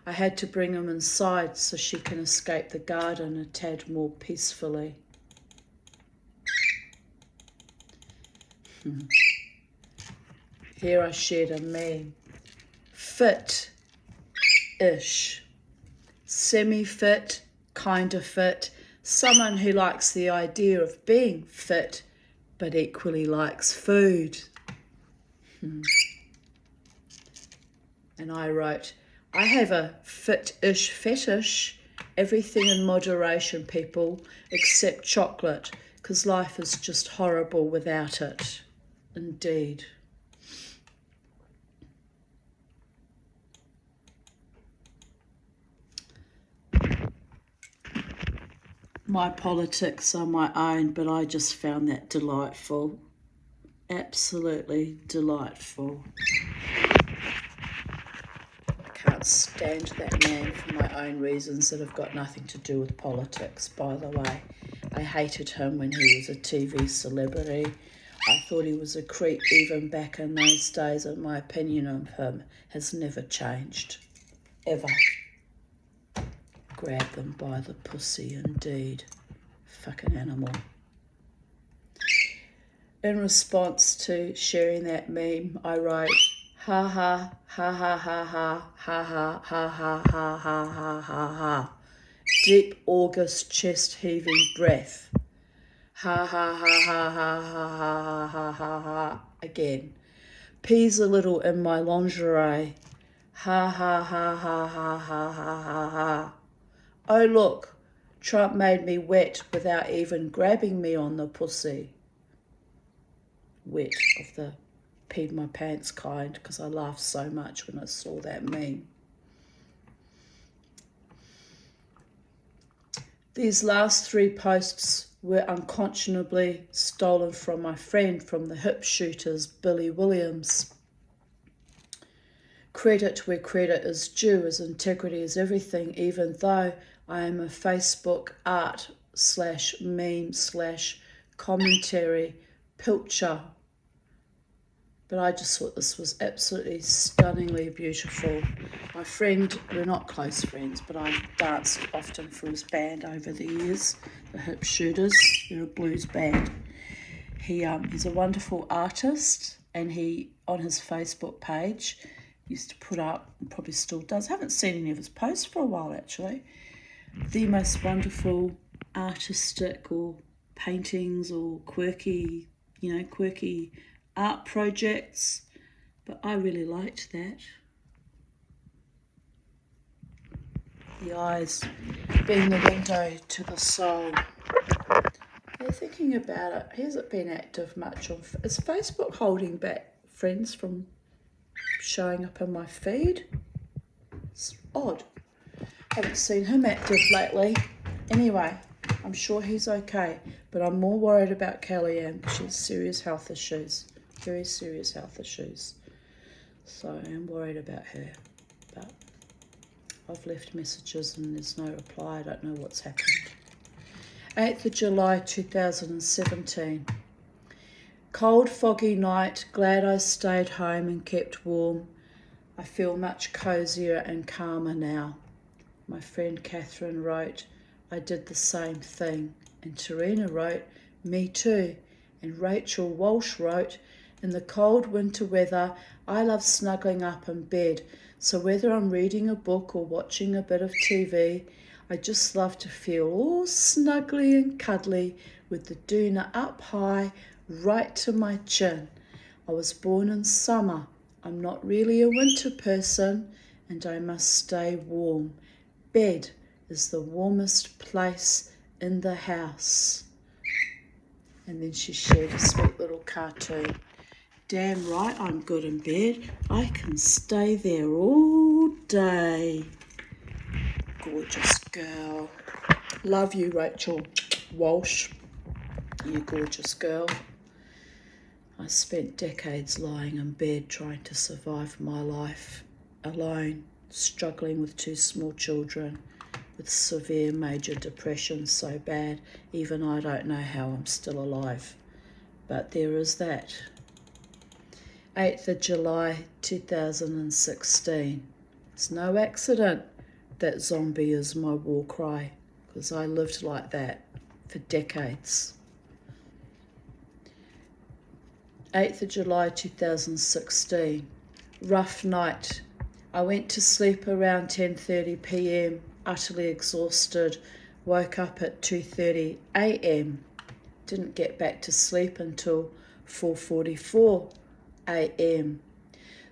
I had to bring him inside so she can escape the garden a tad more peacefully. Here I shared a meme. Fit-ish. Semi-fit, kind of fit. Someone who likes the idea of being fit, but equally likes food. And I wrote, I have a fit-ish fetish. Everything in moderation, people, except chocolate, because life is just horrible without it. Indeed. My politics are my own, but I just found that delightful. Absolutely delightful. I can't stand that man for my own reasons that have got nothing to do with politics, by the way. I hated him when he was a TV celebrity. I thought he was a creep even back in those days, and my opinion of him has never changed. Ever. Grab them by the pussy, indeed. Fucking animal. In response to sharing that meme, I wrote, ha ha, ha ha ha ha, ha ha ha ha ha ha ha ha ha. Deep August chest heaving breath. Ha ha ha ha ha ha ha ha ha ha. Again. Peas a little in my lingerie. Ha ha ha ha ha ha ha ha ha. Oh look, Trump made me wet without even grabbing me on the pussy. Wet of the peed my pants kind, because I laughed so much when I saw that meme. These last 3 posts were unconscionably stolen from my friend from the hip shooters, Billy Williams. Credit where credit is due, as integrity is everything, even though I am a Facebook art/meme/commentary pilcher. But I just thought this was absolutely stunningly beautiful. My friend, we're not close friends, but I've danced often for his band over the years, the Hip Shooters. They're a blues band. He's a wonderful artist, and he, on his Facebook page, used to put up, and probably still does, I haven't seen any of his posts for a while actually, the most wonderful artistic or paintings or quirky art projects, but I really liked that. The eyes being the window to the soul. Yeah, thinking about it, he hasn't been active much on, is Facebook holding back friends from showing up in my feed? It's odd. Haven't seen him active lately. Anyway, I'm sure he's okay, but I'm more worried about Kellyanne. She has serious health issues, very serious health issues. So I'm worried about her, but I've left messages and there's no reply. I don't know what's happened. 8th of July 2017. Cold, foggy night, glad I stayed home and kept warm. I feel much cosier and calmer now. My friend Catherine wrote, I did the same thing. And Terina wrote, me too. And Rachel Walsh wrote, in the cold winter weather, I love snuggling up in bed. So whether I'm reading a book or watching a bit of TV, I just love to feel all snuggly and cuddly with the doona up high, right to my chin. I was born in summer. I'm not really a winter person, and I must stay warm. Bed is the warmest place in the house. And then she shared a sweet little cartoon. Damn right I'm good in bed. I can stay there all day. Gorgeous girl. Love you, Rachel Walsh. You gorgeous girl. I spent decades lying in bed trying to survive my life alone, struggling with 2 small children, with severe major depression so bad, even I don't know how I'm still alive. But there is that. 8th of July 2016. It's no accident that zombie is my war cry, because I lived like that for decades. 8th of July 2016. Rough night. I went to sleep around 10:30 p.m, utterly exhausted. Woke up at 2:30 a.m. Didn't get back to sleep until 4:44 a.m.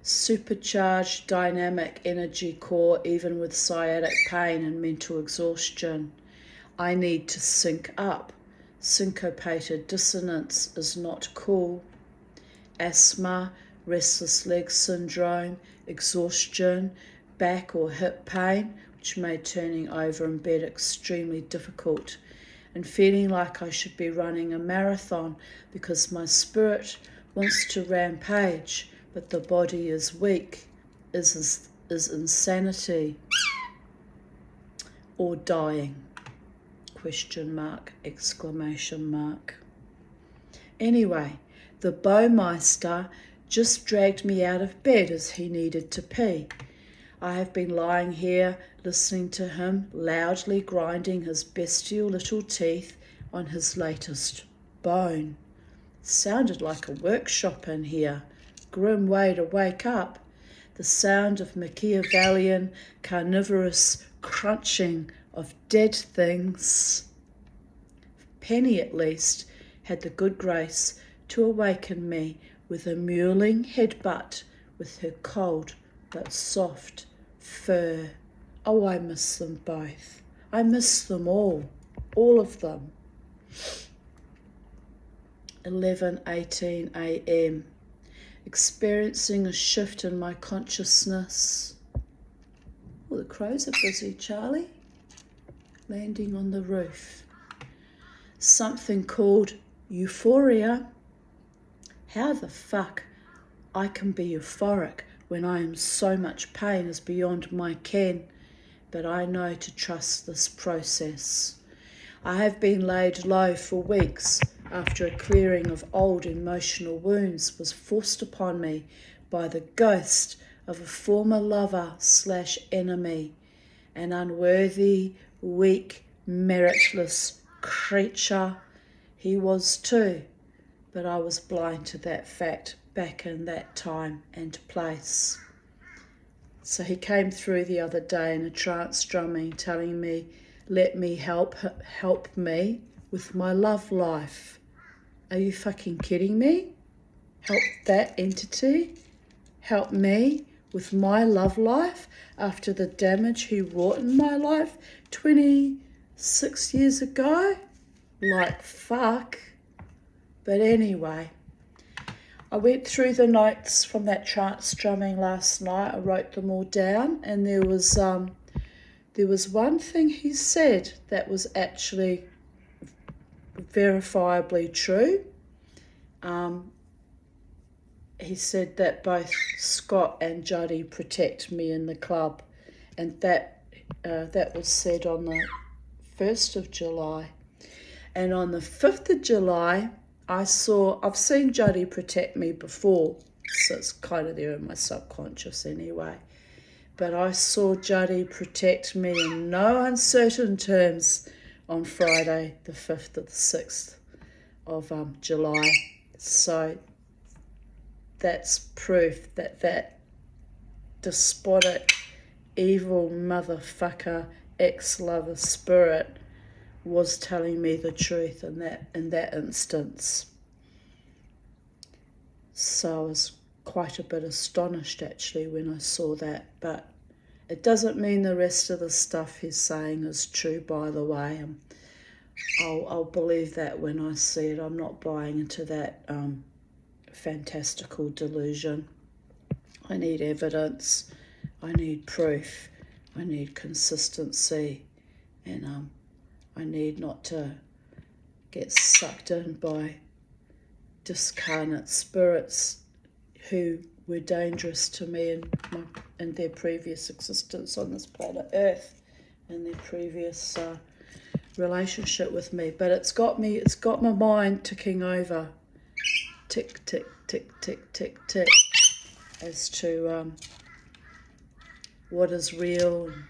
Supercharged dynamic energy core, even with sciatic pain and mental exhaustion. I need to sync up. Syncopated dissonance is not cool. Asthma, restless leg syndrome, exhaustion, back or hip pain, which made turning over in bed extremely difficult, and feeling like I should be running a marathon because my spirit wants to rampage, but the body is weak, is insanity, or dying, ? Anyway, the Baumeister just dragged me out of bed as he needed to pee. I have been lying here listening to him loudly grinding his bestial little teeth on his latest bone. Sounded like a workshop in here. Grim way to wake up. The sound of Machiavellian carnivorous crunching of dead things. Penny, at least, had the good grace to awaken me with a mewling headbutt with her cold but soft fur. Oh, I miss them both. I miss them all of them. 11:18 a.m. Experiencing a shift in my consciousness. Oh, the crows are busy, Charlie. Landing on the roof. Something called euphoria. How the fuck I can be euphoric when I am so much pain is beyond my ken, but I know to trust this process. I have been laid low for weeks after a clearing of old emotional wounds was forced upon me by the ghost of a former lover/enemy, an unworthy, weak, meritless creature. He was too, but I was blind to that fact back in that time and place. So he came through the other day in a trance drumming, telling me, let me help me with my love life. Are you fucking kidding me? Help that entity? Help me with my love life after the damage he wrought in my life 26 years ago? Like fuck. But anyway, I went through the notes from that trance drumming last night. I wrote them all down, and there was one thing he said that was actually verifiably true. He said that both Scott and Juddy protect me in the club, and that was said on the 1st of July. And on the 5th of July, I've seen Juddy protect me before, so it's kind of there in my subconscious anyway. But I saw Juddy protect me in no uncertain terms on Friday, the 5th of the 6th of July. So that's proof that despotic, evil motherfucker, ex-lover spirit was telling me the truth in that instance. So I was quite a bit astonished actually when I saw that, but it doesn't mean the rest of the stuff he's saying is true, by the way. I'll believe that when I see it. I'm not buying into that fantastical delusion. I need evidence, I need proof, I need consistency, and I need not to get sucked in by discarnate spirits who were dangerous to me in their previous existence on this planet Earth. in their previous relationship with me. But it's got my mind ticking over, tick, tick, tick, tick, tick, tick, as to what is real, and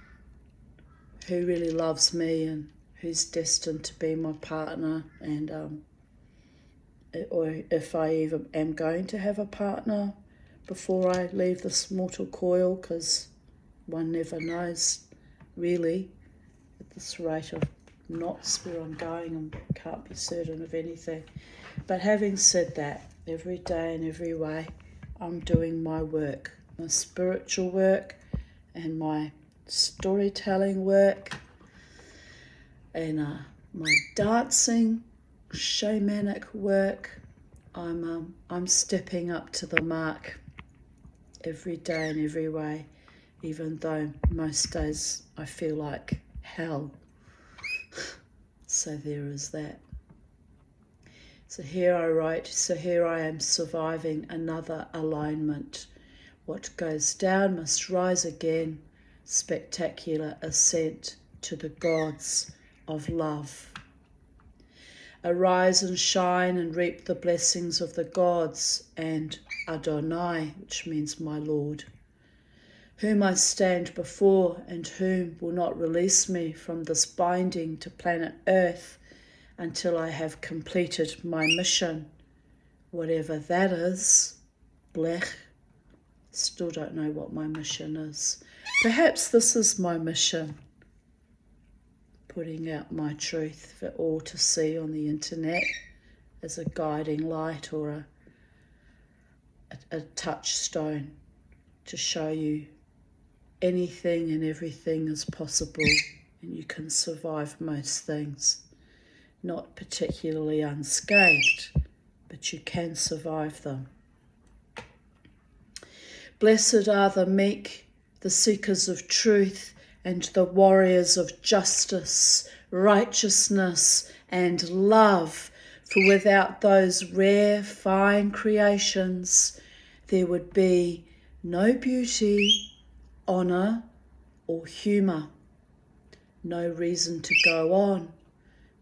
who really loves me, and who's destined to be my partner, and or if I even am going to have a partner before I leave this mortal coil, because one never knows really at this rate of knots where I'm going, and can't be certain of anything. But having said that, every day in every way I'm doing my work, my spiritual work and my storytelling work and my dancing shamanic work. I'm stepping up to the mark every day in every way, even though most days I feel like hell. So there is that. So here I write, so here I am surviving another alignment. What goes down must rise again, spectacular ascent to the gods of love. Arise and shine and reap the blessings of the gods and Adonai, which means my Lord, whom I stand before and whom will not release me from this binding to planet Earth until I have completed my mission, whatever that is. Blech. Still don't know what my mission is. Perhaps this is my mission, putting out my truth for all to see on the internet as a guiding light or a touchstone to show you anything and everything is possible, and you can survive most things. Not particularly unscathed, but you can survive them. Blessed are the meek, the seekers of truth, and the warriors of justice, righteousness, and love, for without those rare, fine creations, there would be no beauty, honour, or humour, no reason to go on,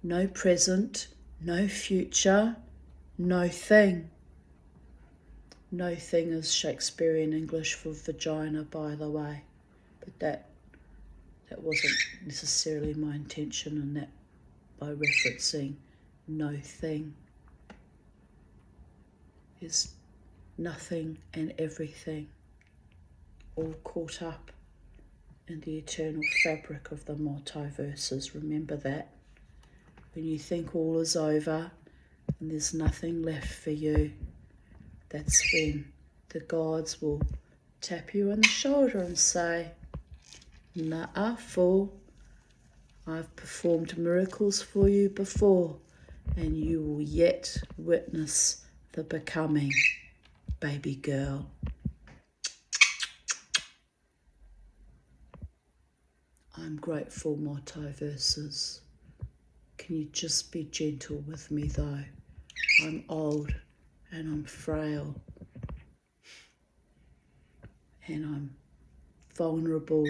no present, no future, no thing. No thing is Shakespearean English for vagina, by the way, but that wasn't necessarily my intention in that, by referencing no thing. There's nothing and everything, all caught up in the eternal fabric of the multiverses. Remember that. When you think all is over and there's nothing left for you, that's when the gods will tap you on the shoulder and say, "Nah, fool, I've performed miracles for you before, and you will yet witness the becoming, baby girl." I'm grateful, multiverses. Can you just be gentle with me though? I'm old and I'm frail and I'm vulnerable,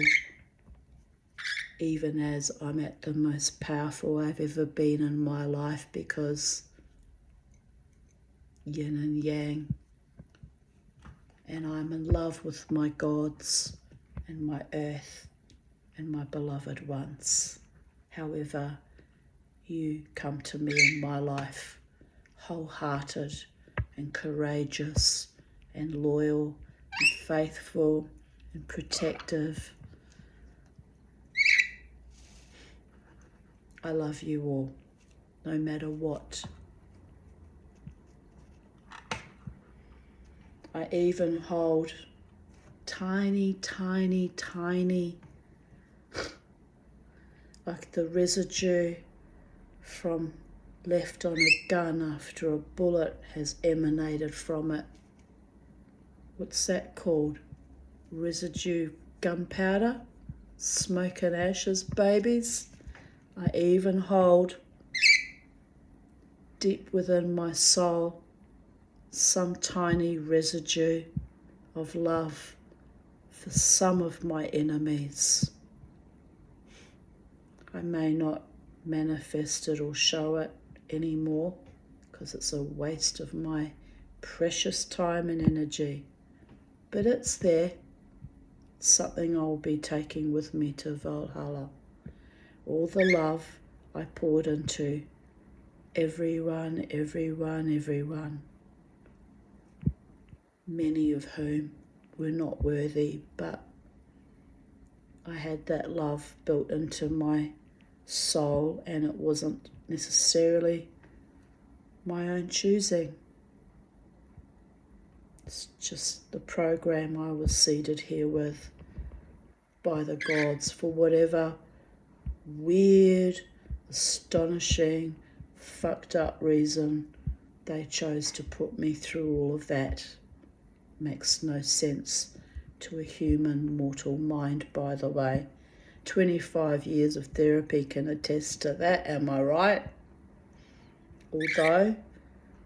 even as I'm at the most powerful I've ever been in my life, because yin and yang, and I'm in love with my gods and my earth and my beloved ones. However, you come to me in my life, wholehearted and courageous and loyal and faithful and protective. I love you all, no matter what. I even hold tiny, tiny, tiny, like the residue from left on a gun after a bullet has emanated from it. What's that called? Residue gunpowder? Smoke and ashes, babies? I even hold deep within my soul some tiny residue of love for some of my enemies. I may not manifest it or show it anymore because it's a waste of my precious time and energy. But it's there. It's something I'll be taking with me to Valhalla. All the love I poured into everyone, many of whom were not worthy, but I had that love built into my soul, and it wasn't necessarily my own choosing. It's just the program I was seeded here with by the gods for whatever weird, astonishing, fucked up reason they chose to put me through all of that. Makes no sense to a human mortal mind, by the way. 25 years of therapy can attest to that, am I right? Although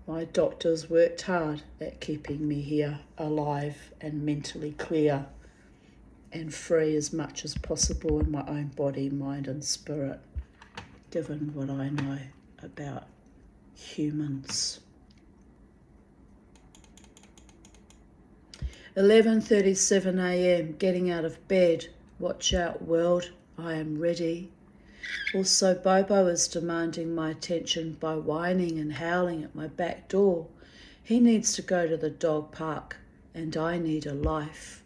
my doctors worked hard at keeping me here alive and mentally clear and free as much as possible in my own body, mind and spirit, given what I know about humans. 11:37 a.m, getting out of bed. Watch out, world, I am ready. Also, Bobo is demanding my attention by whining and howling at my back door. He needs to go to the dog park, and I need a life.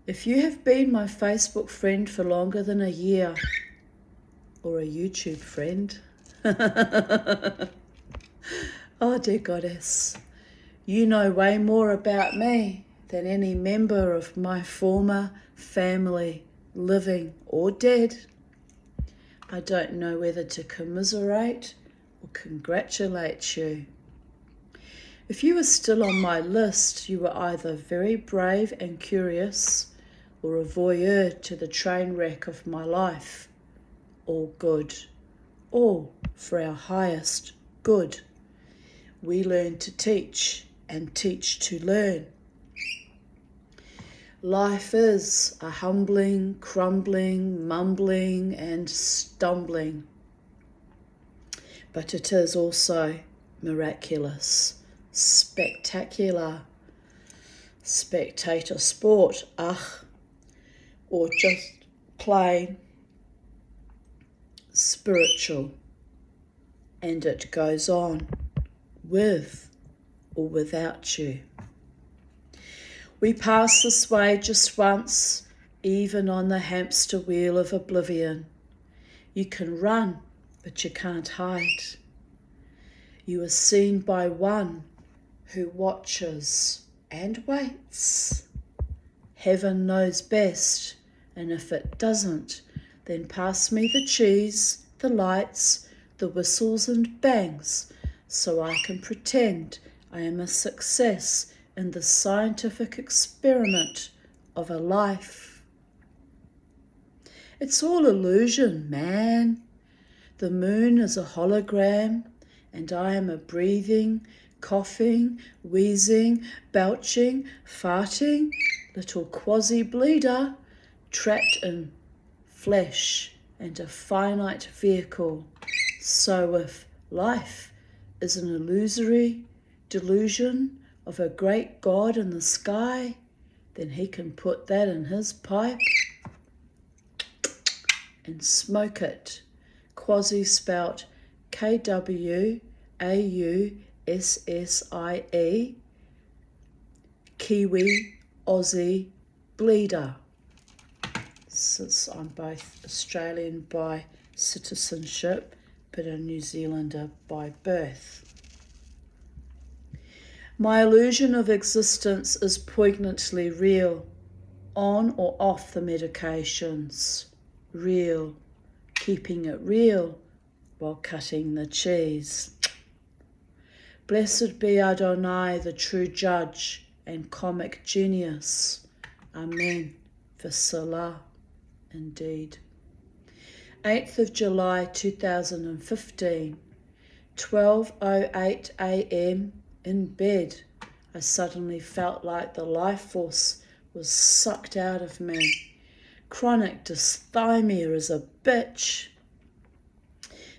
If you have been my Facebook friend for longer than a year, or a YouTube friend, oh dear goddess, you know way more about me than any member of my former family, living or dead. I don't know whether to commiserate or congratulate you. If you were still on my list, you were either very brave and curious or a voyeur to the train wreck of my life. All good, all for our highest good. We learn to teach and teach to learn. Life is a humbling, crumbling, mumbling and stumbling. But it is also miraculous, spectacular, spectator sport, or just plain spiritual. And it goes on with or without you. We pass this way just once, even on the hamster wheel of oblivion. You can run, but you can't hide. You are seen by one who watches and waits. Heaven knows best, and if it doesn't, then pass me the cheese, the lights, the whistles and bangs, so I can pretend I am a success in the scientific experiment of a life. It's all illusion, man. The moon is a hologram, and I am a breathing, coughing, wheezing, belching, farting little quasi-bleeder trapped in flesh and a finite vehicle. So if life is an illusory delusion of a great God in the sky, then he can put that in his pipe and smoke it. Quasi spelt Kwausie, Kiwi, Aussie, bleeder. Since I'm both Australian by citizenship, but a New Zealander by birth. My illusion of existence is poignantly real, on or off the medications. Real, keeping it real while cutting the cheese. Blessed be Adonai, the true judge and comic genius. Amen. V'salah, indeed. 8th of July 2015, 12:08 a.m. in bed. I suddenly felt like the life force was sucked out of me. Chronic dysthymia is a bitch.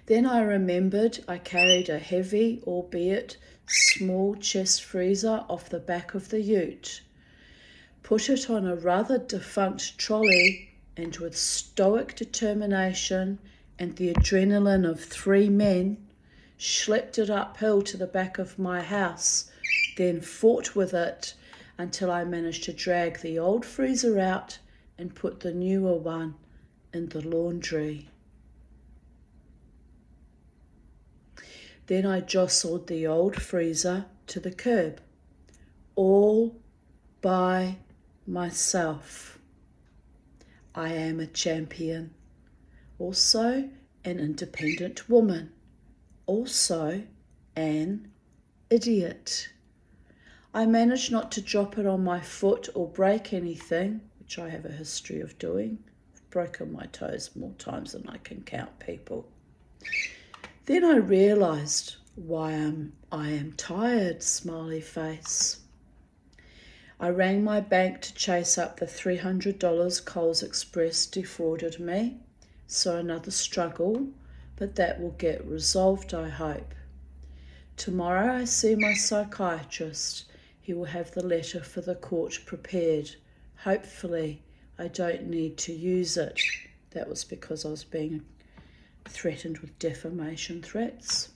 Then I remembered I carried a heavy, albeit small chest freezer off the back of the ute, put it on a rather defunct trolley, and with stoic determination and the adrenaline of 3 men, schlepped it uphill to the back of my house, then fought with it until I managed to drag the old freezer out and put the newer one in the laundry. Then I jostled the old freezer to the curb, all by myself. I am a champion, also an independent woman, also an idiot. I managed not to drop it on my foot or break anything, which I have a history of doing. I've broken my toes more times than I can count, people. Then I realised why I am tired, smiley face. I rang my bank to chase up the $300 Coles Express defrauded me. So another struggle, but that will get resolved, I hope. Tomorrow I see my psychiatrist. He will have the letter for the court prepared. Hopefully I don't need to use it. That was because I was being threatened with defamation threats.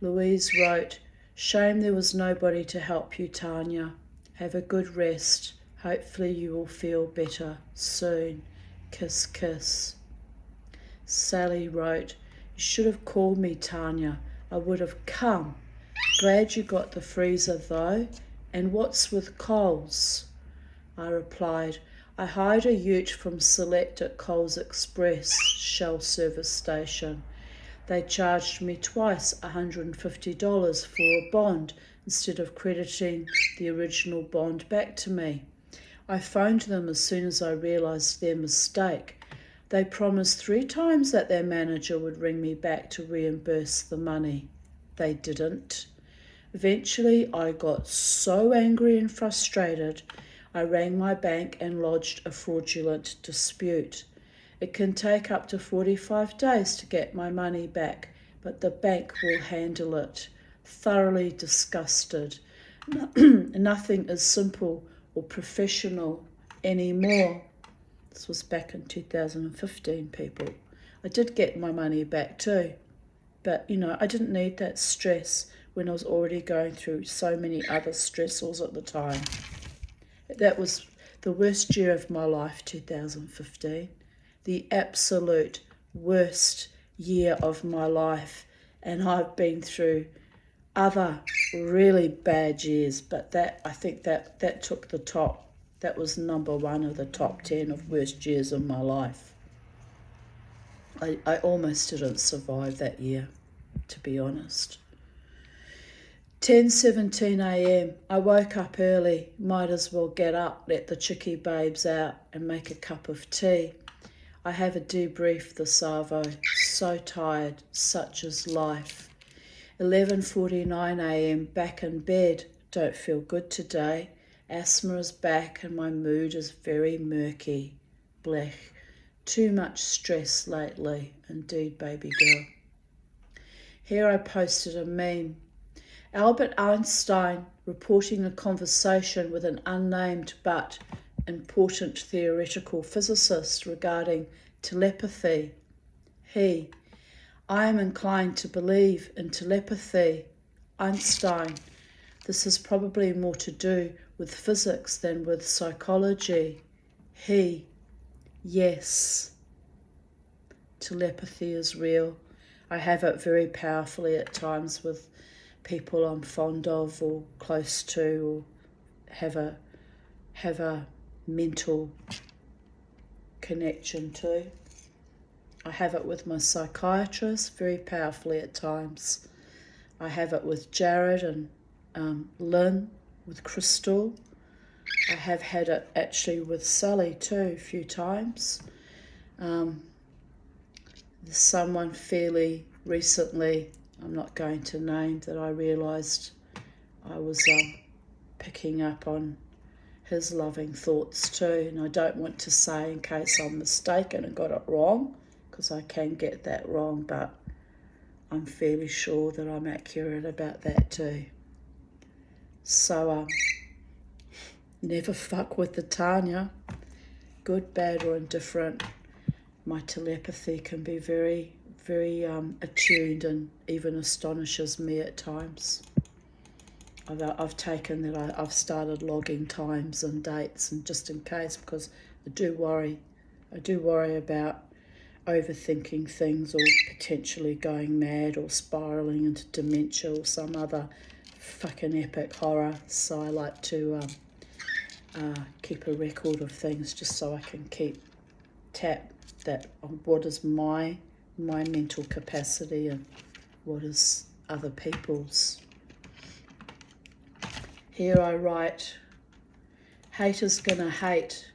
Louise wrote, "Shame there was nobody to help you, Tanya. Have a good rest. Hopefully you will feel better soon. Kiss, kiss." Sally wrote, "You should have called me, Tanya. I would have come. Glad you got the freezer though. And what's with Coles?" I replied, "I hired a ute from Select at Coles Express Shell service station. They charged me twice $150 for a bond instead of crediting the original bond back to me. I phoned them as soon as I realised their mistake. They promised 3 times that their manager would ring me back to reimburse the money. They didn't. Eventually, I got so angry and frustrated, I rang my bank and lodged a fraudulent dispute. It can take up to 45 days to get my money back, but the bank will handle it. Thoroughly disgusted. Nothing is simple or professional anymore." This was back in 2015, people. I did get my money back too, but I didn't need that stress when I was already going through so many other stressors at the time. That was the worst year of my life, 2015. The absolute worst year of my life. And I've been through other really bad years, but I think that took the top. That was number 1 of the top 10 of worst years of my life. I almost didn't survive that year, to be honest. 10:17 a.m. I woke up early. Might as well get up, let the chickie babes out and make a cup of tea. I have a debrief this arvo. So tired, such is life. 11:49 a.m. back in bed. Don't feel good today. Asthma is back and my mood is very murky. Blech. Too much stress lately. Indeed, baby girl. Here I posted a meme. Albert Einstein reporting a conversation with an unnamed but important theoretical physicist regarding telepathy. He, "I am inclined to believe in telepathy." Einstein, "This has probably more to do with physics than with psychology." He, "Yes, telepathy is real. I have it very powerfully at times with people I'm fond of or close to or have a mental connection to. I have it with my psychiatrist very powerfully at times. I have it with Jared and Lynn, with Crystal. I have had it actually with Sally too a few times. There's someone fairly recently, I'm not going to name, that I realised I was picking up on his loving thoughts too. And I don't want to say in case I'm mistaken and got it wrong, because I can get that wrong, but I'm fairly sure that I'm accurate about that too. So never fuck with the Tanya. Good, bad or indifferent. My telepathy can be very, very attuned and even astonishes me at times. I've taken that I've started logging times and dates, and just in case, because I do worry about overthinking things or potentially going mad or spiraling into dementia or some other fucking epic horror. So I like to keep a record of things just so I can tap that on what is my mental capacity and what is other people's. Here I write, haters gonna hate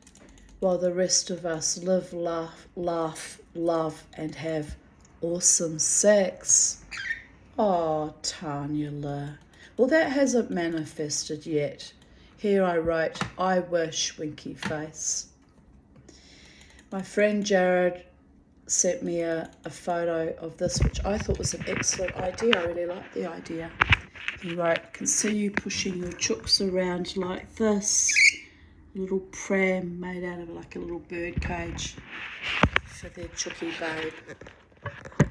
while the rest of us live, laugh, love and have awesome sex. Oh, Tanya. Well, that hasn't manifested yet. Here I wrote, I wish, winky face. My friend Jared sent me a photo of this, which I thought was an excellent idea. I really liked the idea. He wrote, can see you pushing your chooks around like this. A little pram made out of like a little bird cage for their chooky babe.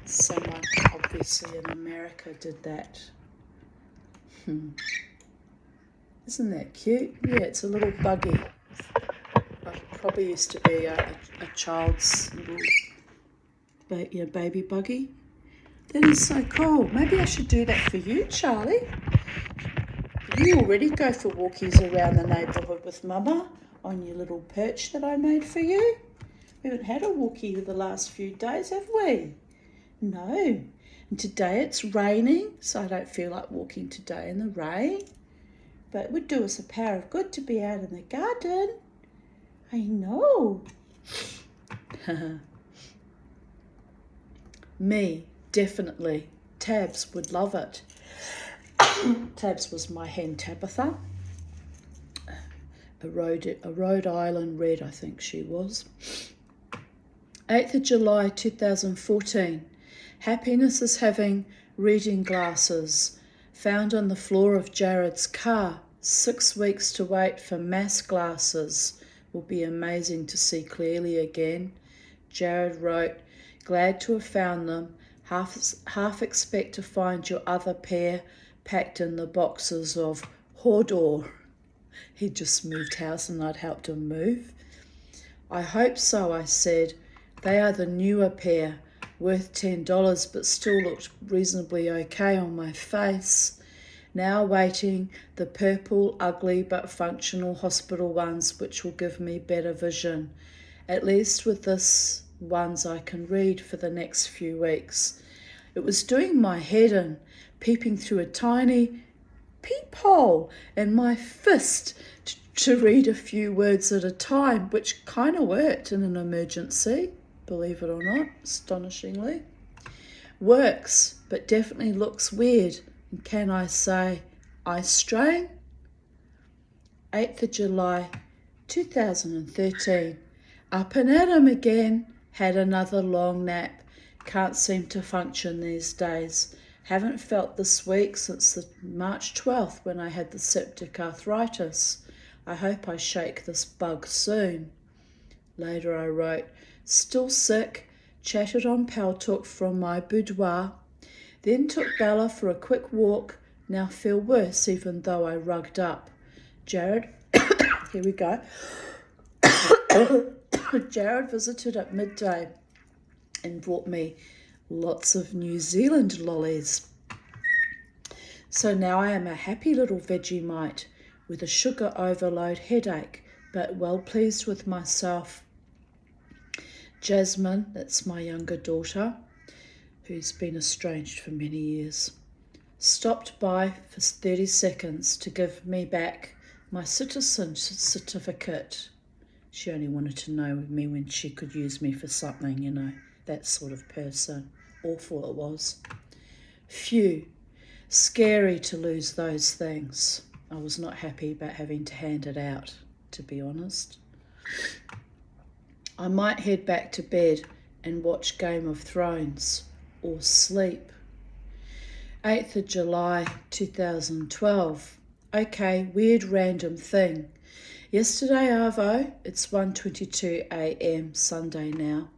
Someone obviously in America did that. Isn't that cute? Yeah, it's a little buggy. It probably used to be a child's little baby buggy. That is so cool. Maybe I should do that for you, Charlie. You already go for walkies around the neighbourhood with Mama on your little perch that I made for you. We haven't had a walkie the last few days, have we? No. And today it's raining, so I don't feel like walking today in the rain. But it would do us a power of good to be out in the garden. I know. Me, definitely. Tabs would love it. Tabs was my hen Tabitha. A Rhode Island red, I think she was. 8th of July 2014. Happiness is having reading glasses found on the floor of Jared's car. 6 weeks to wait for mass glasses. Will be amazing to see clearly again. Jared wrote, glad to have found them. Half expect to find your other pair packed in the boxes of Hodor. He'd just moved house and I'd helped him move. I hope so, I said. They are the newer pair, worth $10, but still looked reasonably okay on my face. Now waiting the purple, ugly but functional hospital ones, which will give me better vision. At least with this ones I can read for the next few weeks. It was doing my head in, peeping through a tiny peephole in my fist to read a few words at a time, which kind of worked in an emergency, believe it or not, astonishingly. Works, but definitely looks weird. And can I say eye strain? 8th of July 2013. Up and at 'em again. Had another long nap. Can't seem to function these days. Haven't felt this week since the March 12th when I had the septic arthritis. I hope I shake this bug soon. Later I wrote, still sick, chatted on Paltalk from my boudoir, then took Bella for a quick walk, now feel worse even though I rugged up. Jared, here we go. Jared visited at midday and brought me lots of New Zealand lollies. So now I am a happy little Vegemite with a sugar overload headache, but well pleased with myself. Jasmine, that's my younger daughter, who's been estranged for many years, stopped by for 30 seconds to give me back my citizen certificate. She only wanted to know me when she could use me for something, that sort of person. Awful it was. Phew. Scary to lose those things. I was not happy about having to hand it out. to be honest. I might head back to bed and watch Game of Thrones or sleep. 8th of July 2012. Okay, weird random thing. Yesterday, Arvo, it's 1:22 a.m. Sunday now.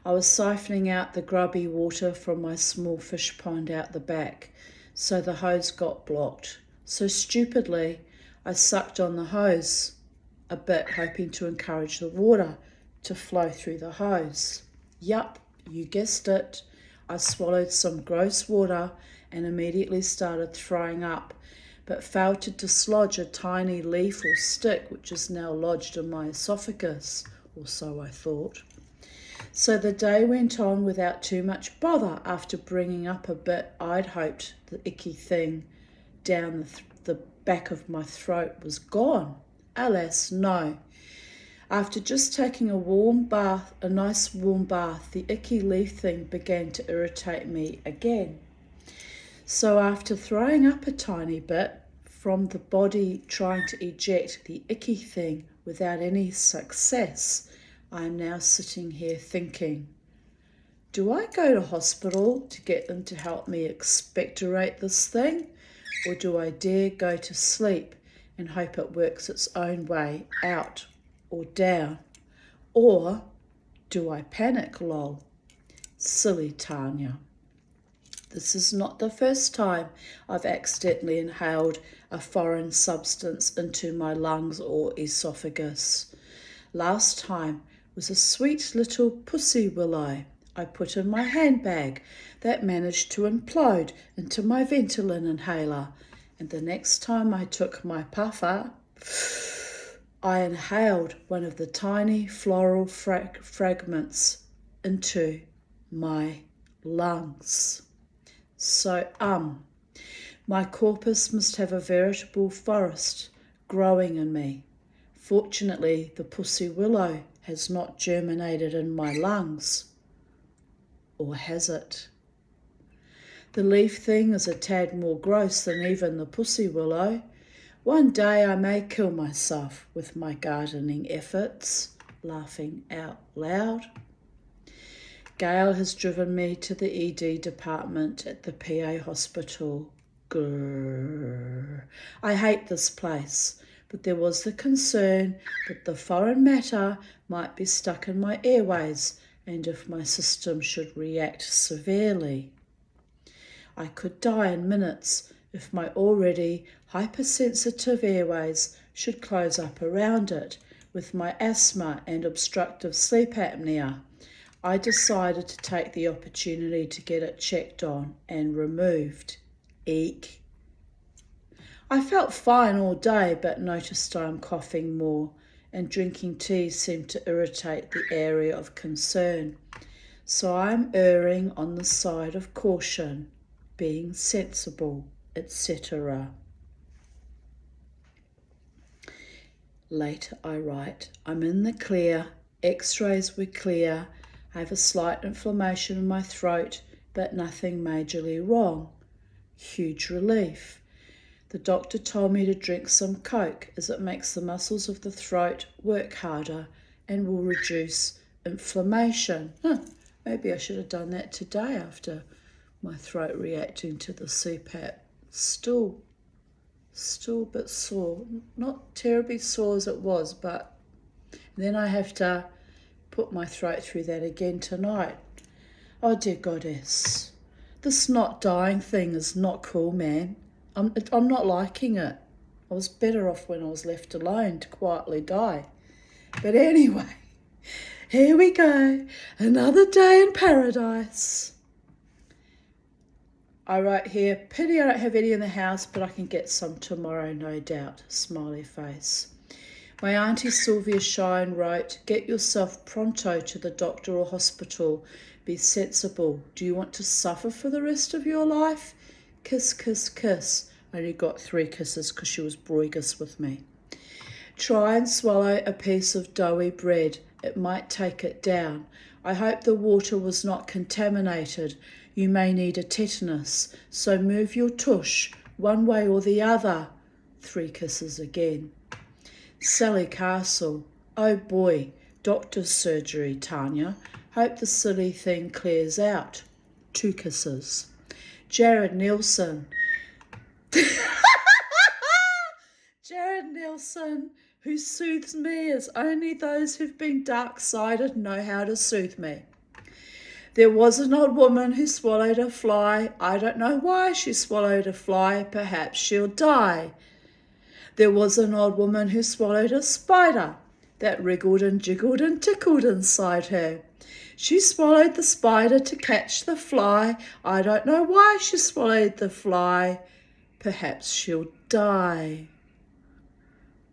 I was siphoning out the grubby water from my small fish pond out the back, so the hose got blocked. So stupidly, I sucked on the hose a bit, hoping to encourage the water to flow through the hose. Yup, you guessed it. I swallowed some gross water and immediately started throwing up, but failed to dislodge a tiny leaf or stick which is now lodged in my esophagus, or so I thought. So the day went on without too much bother. After bringing up a bit, I'd hoped the icky thing down the back of my throat was gone. Alas, no. After just taking a nice warm bath, the icky leaf thing began to irritate me again. So after throwing up a tiny bit from the body trying to eject the icky thing without any success, I am now sitting here thinking, do I go to hospital to get them to help me expectorate this thing, or do I dare go to sleep and hope it works its own way out or down? Or do I panic, lol? Silly Tanya. This is not the first time I've accidentally inhaled a foreign substance into my lungs or esophagus. Last time was a sweet little pussy willow I put in my handbag that managed to implode into my Ventolin inhaler, and the next time I took my puffer, I inhaled one of the tiny floral fragments into my lungs. So, my corpus must have a veritable forest growing in me. Fortunately, the pussy willow has not germinated in my lungs. Or has it? The leaf thing is a tad more gross than even the pussy willow. One day I may kill myself with my gardening efforts, laughing out loud. Gail has driven me to the ED department at the PA hospital. Grrr. I hate this place, but there was the concern that the foreign matter might be stuck in my airways, and if my system should react severely, I could die in minutes if my already hypersensitive airways should close up around it. With my asthma and obstructive sleep apnea, I decided to take the opportunity to get it checked on and removed. Eek. I felt fine all day, but noticed I'm coughing more, and drinking tea seemed to irritate the area of concern. So I'm erring on the side of caution, being sensible, etc. Later I write, I'm in the clear, x-rays were clear, I have a slight inflammation in my throat, but nothing majorly wrong. Huge relief. The doctor told me to drink some Coke as it makes the muscles of the throat work harder and will reduce inflammation. Maybe I should have done that today after my throat reacting to the CPAP. Still a bit sore. Not terribly sore as it was, but then I have to put my throat through that again tonight. Oh dear goddess. This not dying thing is not cool, man. I'm not liking it. I was better off when I was left alone to quietly die. But anyway, here we go. Another day in paradise. I wrote here, pity I don't have any in the house, but I can get some tomorrow, no doubt. Smiley face. My auntie Sylvia Shine wrote, get yourself pronto to the doctor or hospital. Be sensible. Do you want to suffer for the rest of your life? Kiss, kiss, kiss. I only got 3 kisses because she was broigus with me. Try and swallow a piece of doughy bread. It might take it down. I hope the water was not contaminated. You may need a tetanus, so move your tush one way or the other. 3 kisses again. Sally Castle. Oh boy, doctor's surgery, Tanya. Hope the silly thing clears out. 2 kisses. Jared Nielsen. Jared Nielsen, who soothes me as only those who've been dark-sided know how to soothe me. There was an old woman who swallowed a fly. I don't know why she swallowed a fly. Perhaps she'll die. There was an old woman who swallowed a spider that wriggled and jiggled and tickled inside her. She swallowed the spider to catch the fly. I don't know why she swallowed the fly. Perhaps she'll die.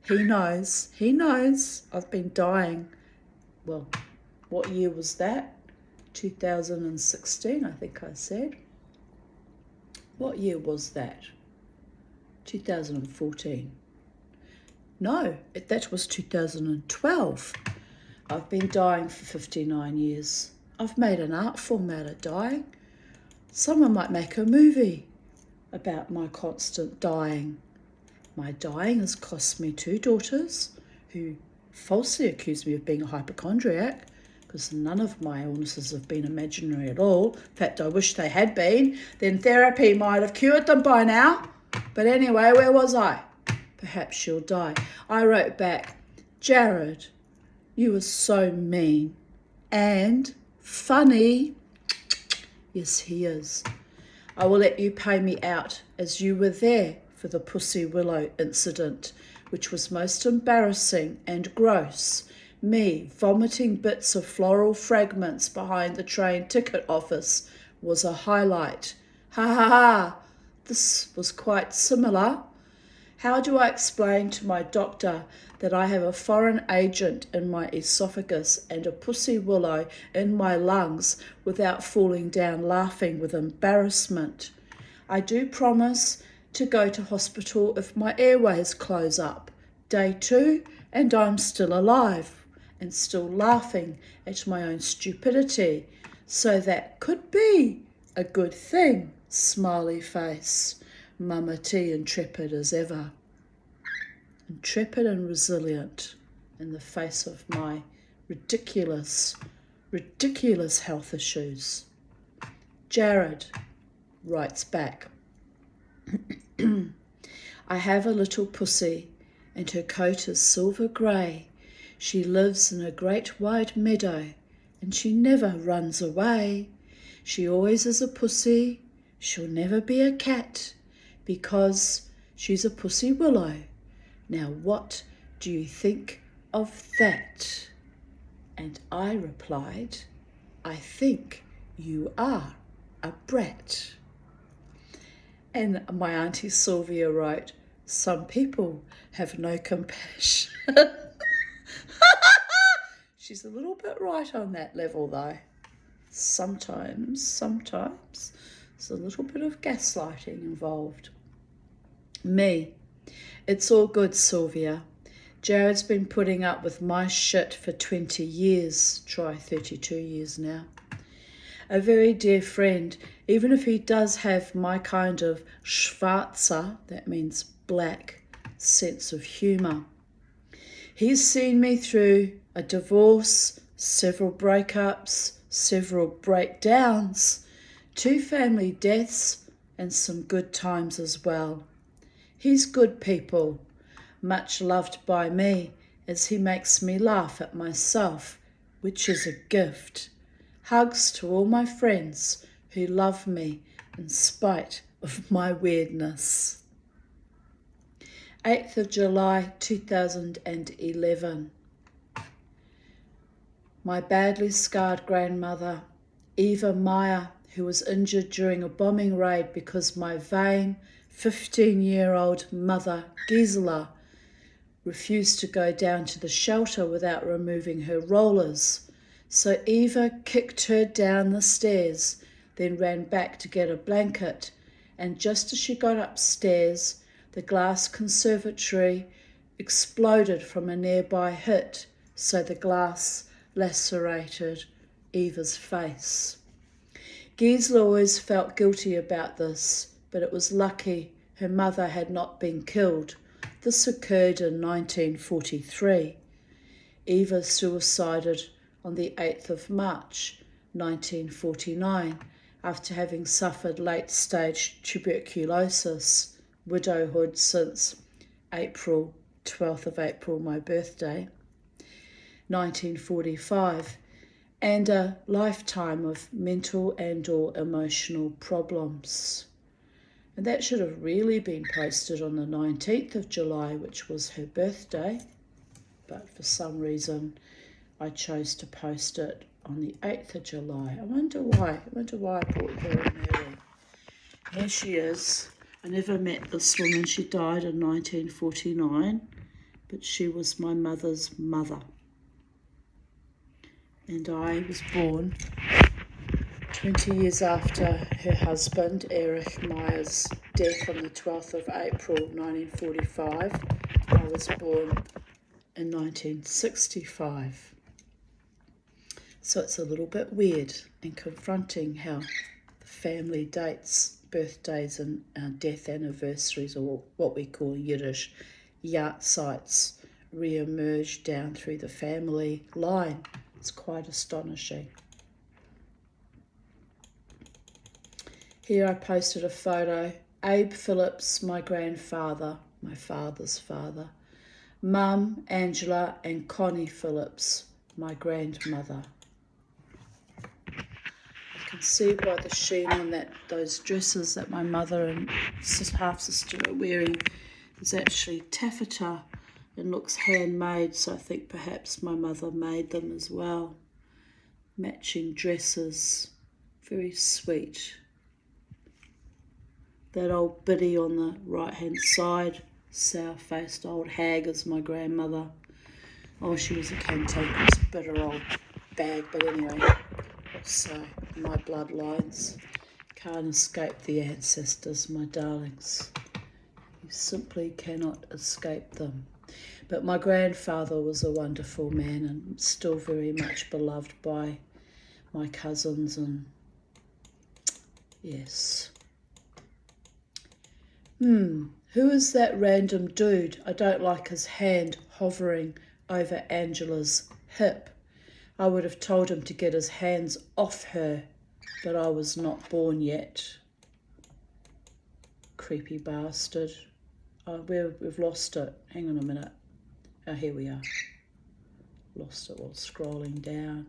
He knows. He knows. I've been dying. Well, what year was that? 2016, I think I said. What year was that? 2014. No, that was 2012. I've been dying for 59 years. I've made an art form out of dying. Someone might make a movie about my constant dying. My dying has cost me 2 daughters who falsely accused me of being a hypochondriac, because none of my illnesses have been imaginary at all. In fact, I wish they had been. Then therapy might have cured them by now. But anyway, where was I? Perhaps she'll die. I wrote back, Jared, you were so mean and funny. Yes, he is. I will let you pay me out as you were there for the Pussy Willow incident, which was most embarrassing and gross. Me vomiting bits of floral fragments behind the train ticket office was a highlight. Ha ha ha! This was quite similar. How do I explain to my doctor that I have a foreign agent in my esophagus and a pussy willow in my lungs without falling down laughing with embarrassment? I do promise to go to hospital if my airways close up. Day 2, and I'm still alive and still laughing at my own stupidity. So that could be a good thing. Smiley face. Mama T intrepid as ever. Intrepid and resilient in the face of my ridiculous health issues. Jared writes back, I have a little pussy and her coat is silver grey. She lives in a great wide meadow and she never runs away. She always is a pussy. She'll never be a cat because she's a pussy willow. Now what do you think of that? And I replied, I think you are a brat. And my auntie Sylvia wrote, some people have no compassion. She's a little bit right on that level though. Sometimes there's a little bit of gaslighting involved. Me, it's all good, Sylvia. Jared's been putting up with my shit for 20 years, try 32 years now. A very dear friend, even if he does have my kind of schwarzer, that means black, sense of humour. He's seen me through a divorce, several breakups, several breakdowns, 2 family deaths, and some good times as well. He's good people, much loved by me, as he makes me laugh at myself, which is a gift. Hugs to all my friends who love me in spite of my weirdness. 8th of July 2011. My badly scarred grandmother, Eva Meyer, who was injured during a bombing raid because my vain 15-year-old mother, Gisela, refused to go down to the shelter without removing her rollers. So Eva kicked her down the stairs, then ran back to get a blanket, and just as she got upstairs, the glass conservatory exploded from a nearby hit, so the glass lacerated Eva's face. Gisela always felt guilty about this, but it was lucky her mother had not been killed. This occurred in 1943. Eva suicided on the 8th of March 1949 after having suffered late-stage tuberculosis, widowhood since April, 12th of April, my birthday, 1945, and a lifetime of mental and/or emotional problems. And that should have really been posted on the 19th of July, which was her birthday. But for some reason, I chose to post it on the 8th of July. I wonder why. I brought her in early. Here she is. I never met this woman. She died in 1949, but she was my mother's mother. And I was born 20 years after her husband, Erich Meyer's death on the 12th of April 1945. I was born in 1965. So it's a little bit weird and confronting how the family dates, birthdays and death anniversaries, or what we call Yiddish Jahrzeits, re-emerge down through the family line. It's quite astonishing. Here I posted a photo. Abe Phillips, my grandfather, my father's father. Mum, Angela, and Connie Phillips, my grandmother. You can see by the sheen on those dresses that my mother and half-sister are wearing is actually taffeta and looks handmade, so I think perhaps my mother made them as well. Matching dresses, very sweet. That old biddy on the right-hand side, sour-faced old hag, is my grandmother. Oh, she was a cantankerous, bitter old bag, but anyway, so my bloodlines can't escape the ancestors, my darlings. You simply cannot escape them. But my grandfather was a wonderful man and still very much beloved by my cousins, and yes. Who is that random dude? I don't like his hand hovering over Angela's hip. I would have told him to get his hands off her, but I was not born yet. Creepy bastard. Oh, we've lost it. Hang on a minute. Oh, here we are. Lost it while scrolling down.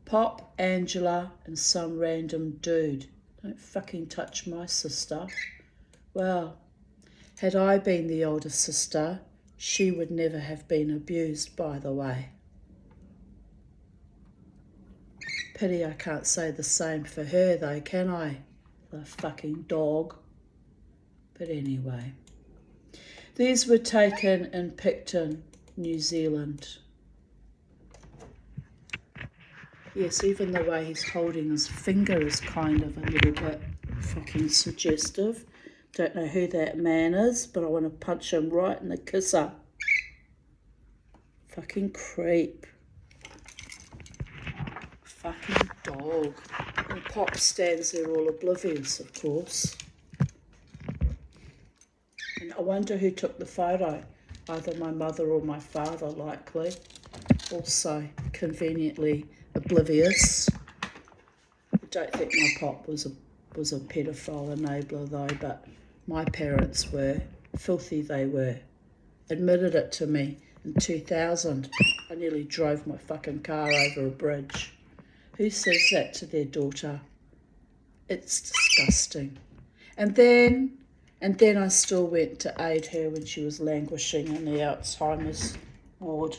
Pop, Angela, and some random dude. Don't fucking touch my sister. Well, had I been the older sister, she would never have been abused, by the way. Pity I can't say the same for her, though, can I? The fucking dog. But anyway. These were taken in Picton, New Zealand. Yes, even the way he's holding his finger is kind of a little bit fucking suggestive. Don't know who that man is, but I want to punch him right in the kisser. Fucking creep. Fucking dog. And Pop stands there all oblivious, of course. And I wonder who took the photo. Either my mother or my father, likely. Also conveniently oblivious. I don't think my Pop was a pedophile enabler though, but my parents were. Filthy they were. Admitted it to me in 2000. I nearly drove my fucking car over a bridge. Who says that to their daughter? It's disgusting. And then I still went to aid her when she was languishing in the Alzheimer's ward,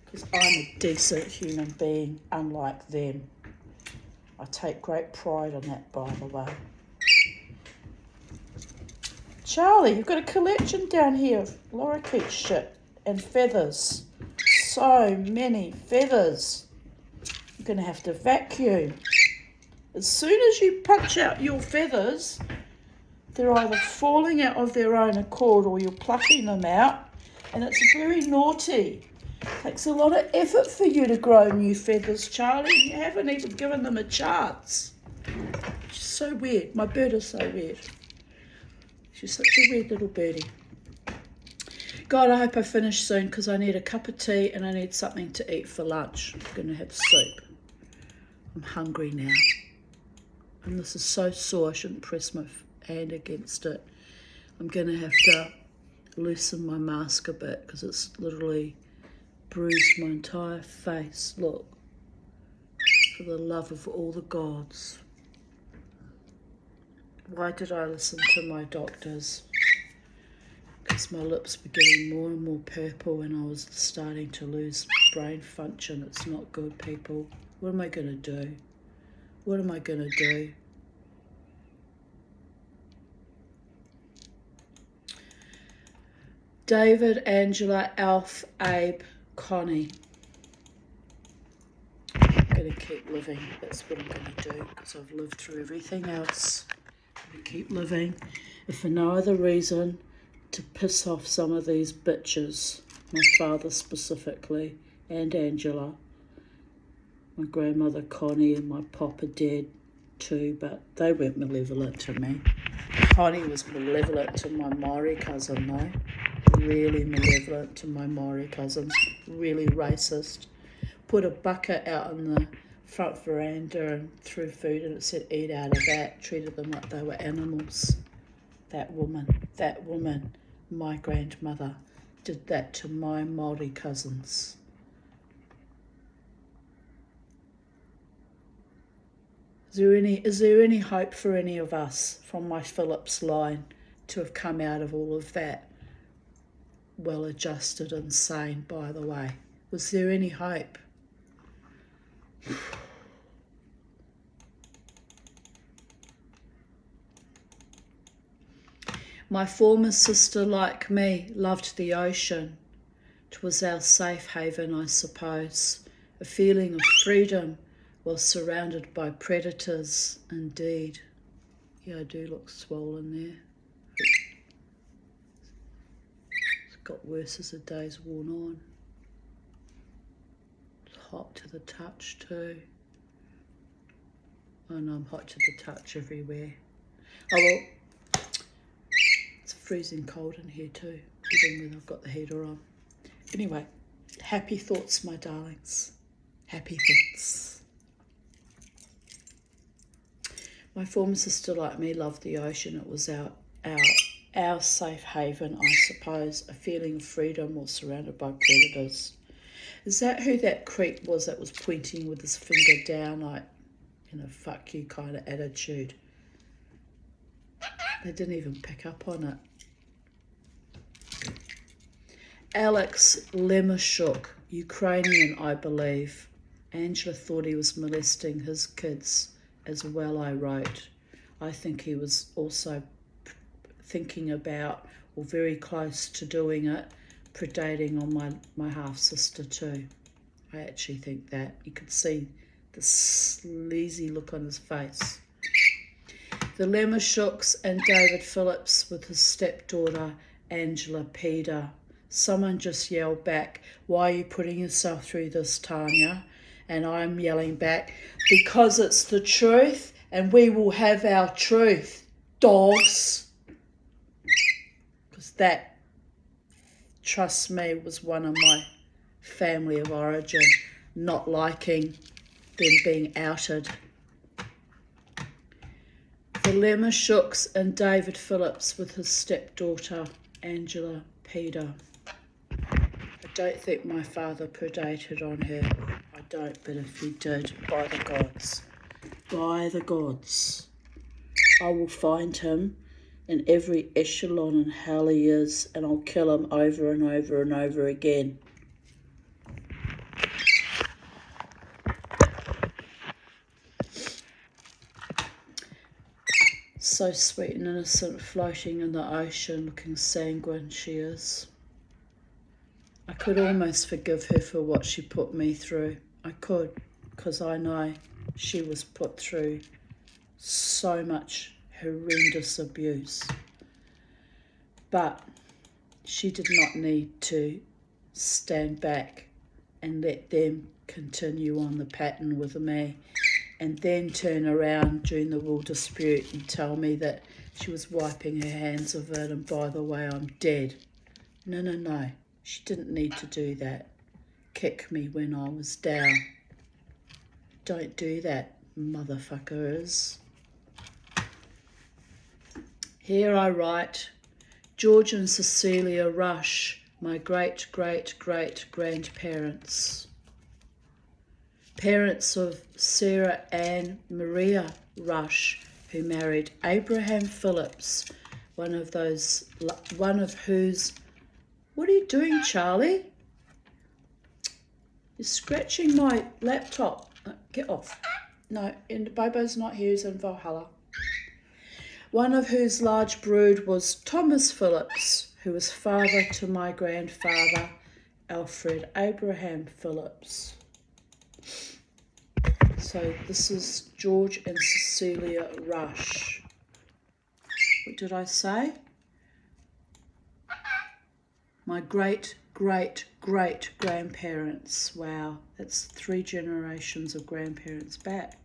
because I'm a decent human being, unlike them. I take great pride in that, by the way. Charlie, you've got a collection down here of lorikeet shit and feathers. So many feathers. You're going to have to vacuum. As soon as you punch out your feathers, they're either falling out of their own accord or you're plucking them out, and it's very naughty. It takes a lot of effort for you to grow new feathers, Charlie. You haven't even given them a chance. She's so weird. My bird is so weird. She's such a weird little birdie. God, I hope I finish soon because I need a cup of tea and I need something to eat for lunch. I'm going to have soup. I'm hungry now. And this is so sore, I shouldn't press my hand against it. I'm going to have to loosen my mask a bit because it's literally bruised my entire face. Look, for the love of all the gods. Why did I listen to my doctors? Because my lips were getting more and more purple and I was starting to lose brain function. It's not good, people. What am I going to do? What am I going to do? David, Angela, Alf, Abe, Connie. I'm going to keep living. That's what I'm going to do because I've lived through everything else. I'm going to keep living. If for no other reason, to piss off some of these bitches. My father specifically, and Angela. My grandmother Connie and my pop are dead too, but they weren't malevolent to me. Connie was malevolent to my Maori cousin though. Really malevolent to my Maori cousins. Really racist. Put a bucket out on the front veranda and threw food and it said eat out of that. Treated them like they were animals. That woman, my grandmother, did that to my Maori cousins. Is there any hope for any of us from my Phillips line to have come out of all of that? Well adjusted and sane, by the way. Was there any hope? My former sister, like me, loved the ocean. It was our safe haven, I suppose. A feeling of freedom while surrounded by predators, indeed. Yeah, I do look swollen there. It's got worse as the day's worn on. It's hot to the touch too. Oh no, I'm hot to the touch everywhere. Oh well, it's freezing cold in here too, even when I've got the heater on. Anyway, happy thoughts, my darlings. Happy thoughts. My former sister, like me, loved the ocean. It was our safe haven, I suppose. A feeling of freedom while surrounded by predators. Is that who that creep was that was pointing with his finger down, like, you know, fuck you kind of attitude? They didn't even pick up on it. Alex Lemashuk, Ukrainian, I believe. Angela thought he was molesting his kids as well, I wrote. I think he was also thinking about, or very close to doing it, predating on my half-sister too. I actually think that. You could see the sleazy look on his face. The Lemashuks and David Phillips with his stepdaughter, Angela Peder. Someone just yelled back, why are you putting yourself through this, Tanya? And I'm yelling back, because it's the truth and we will have our truth, dogs. Because that, trust me, was one of my family of origin, not liking them being outed. The Lemashuks and David Phillips with his stepdaughter, Angela Peder. I don't think my father predated on her. I don't, but if he did, by the gods, I will find him in every echelon in hell he is, and I'll kill him over and over and over again. So sweet and innocent, floating in the ocean, looking sanguine she is. I could almost forgive her for what she put me through. I could, because I know she was put through so much horrendous abuse. But she did not need to stand back and let them continue on the pattern with me and then turn around during the will dispute and tell me that she was wiping her hands of it and by the way, I'm dead. No. She didn't need to do that. Kick me when I was down. Don't do that, motherfuckers. Here I write, George and Cecilia Rush, my great-great-great-grandparents. Parents of Sarah Ann Maria Rush, who married Abraham Phillips, one of whose... What are you doing, Charlie? You're scratching my laptop. Get off. No, and Bobo's not here, he's in Valhalla. One of whose large brood was Thomas Phillips, who was father to my grandfather, Alfred Abraham Phillips. So this is George and Cecilia Rush. What did I say? My great-great-great-grandparents. Wow, that's 3 generations of grandparents back.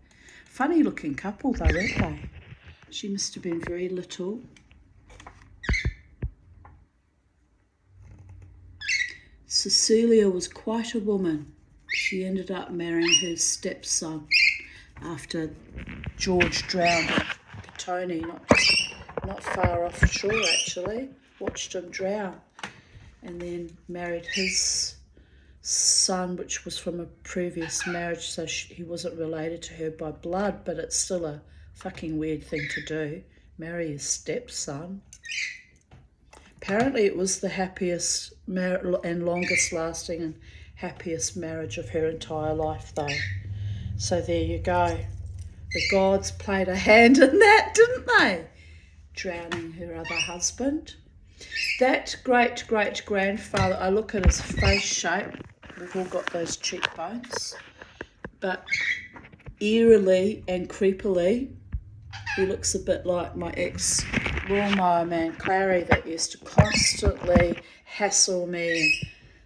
Funny looking couple though, aren't they? She must have been very little. Cecilia was quite a woman. She ended up marrying her stepson after George drowned at Petone, not far offshore actually. Watched him drown. And then married his son, which was from a previous marriage, so he wasn't related to her by blood, but it's still a fucking weird thing to do, marry his stepson. Apparently it was the happiest and longest lasting and happiest marriage of her entire life though. So there you go. The gods played a hand in that, didn't they? Drowning her other husband. That great-great-grandfather, I look at his face shape, we've all got those cheekbones, but eerily and creepily, he looks a bit like my ex-lawnmower man, Clary, that used to constantly hassle me and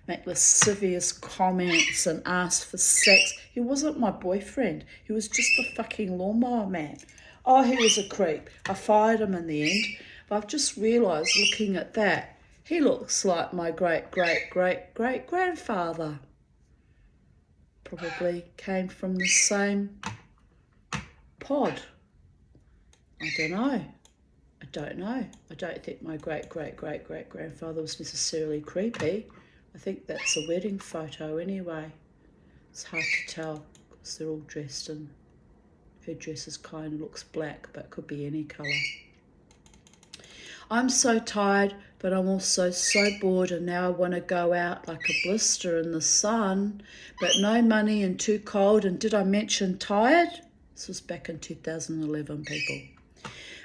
make lascivious comments and ask for sex. He wasn't my boyfriend. He was just the fucking lawnmower man. Oh, he was a creep. I fired him in the end. But I've just realised, looking at that, he looks like my great-great-great-great-grandfather. Probably came from the same pod. I don't know. I don't think my great-great-great-great-grandfather was necessarily creepy. I think that's a wedding photo anyway. It's hard to tell because they're all dressed in... Her dress kind of looks black, but could be any colour. I'm so tired, but I'm also so bored, and now I want to go out like a blister in the sun, but no money and too cold. And did I mention tired? This was back in 2011, people.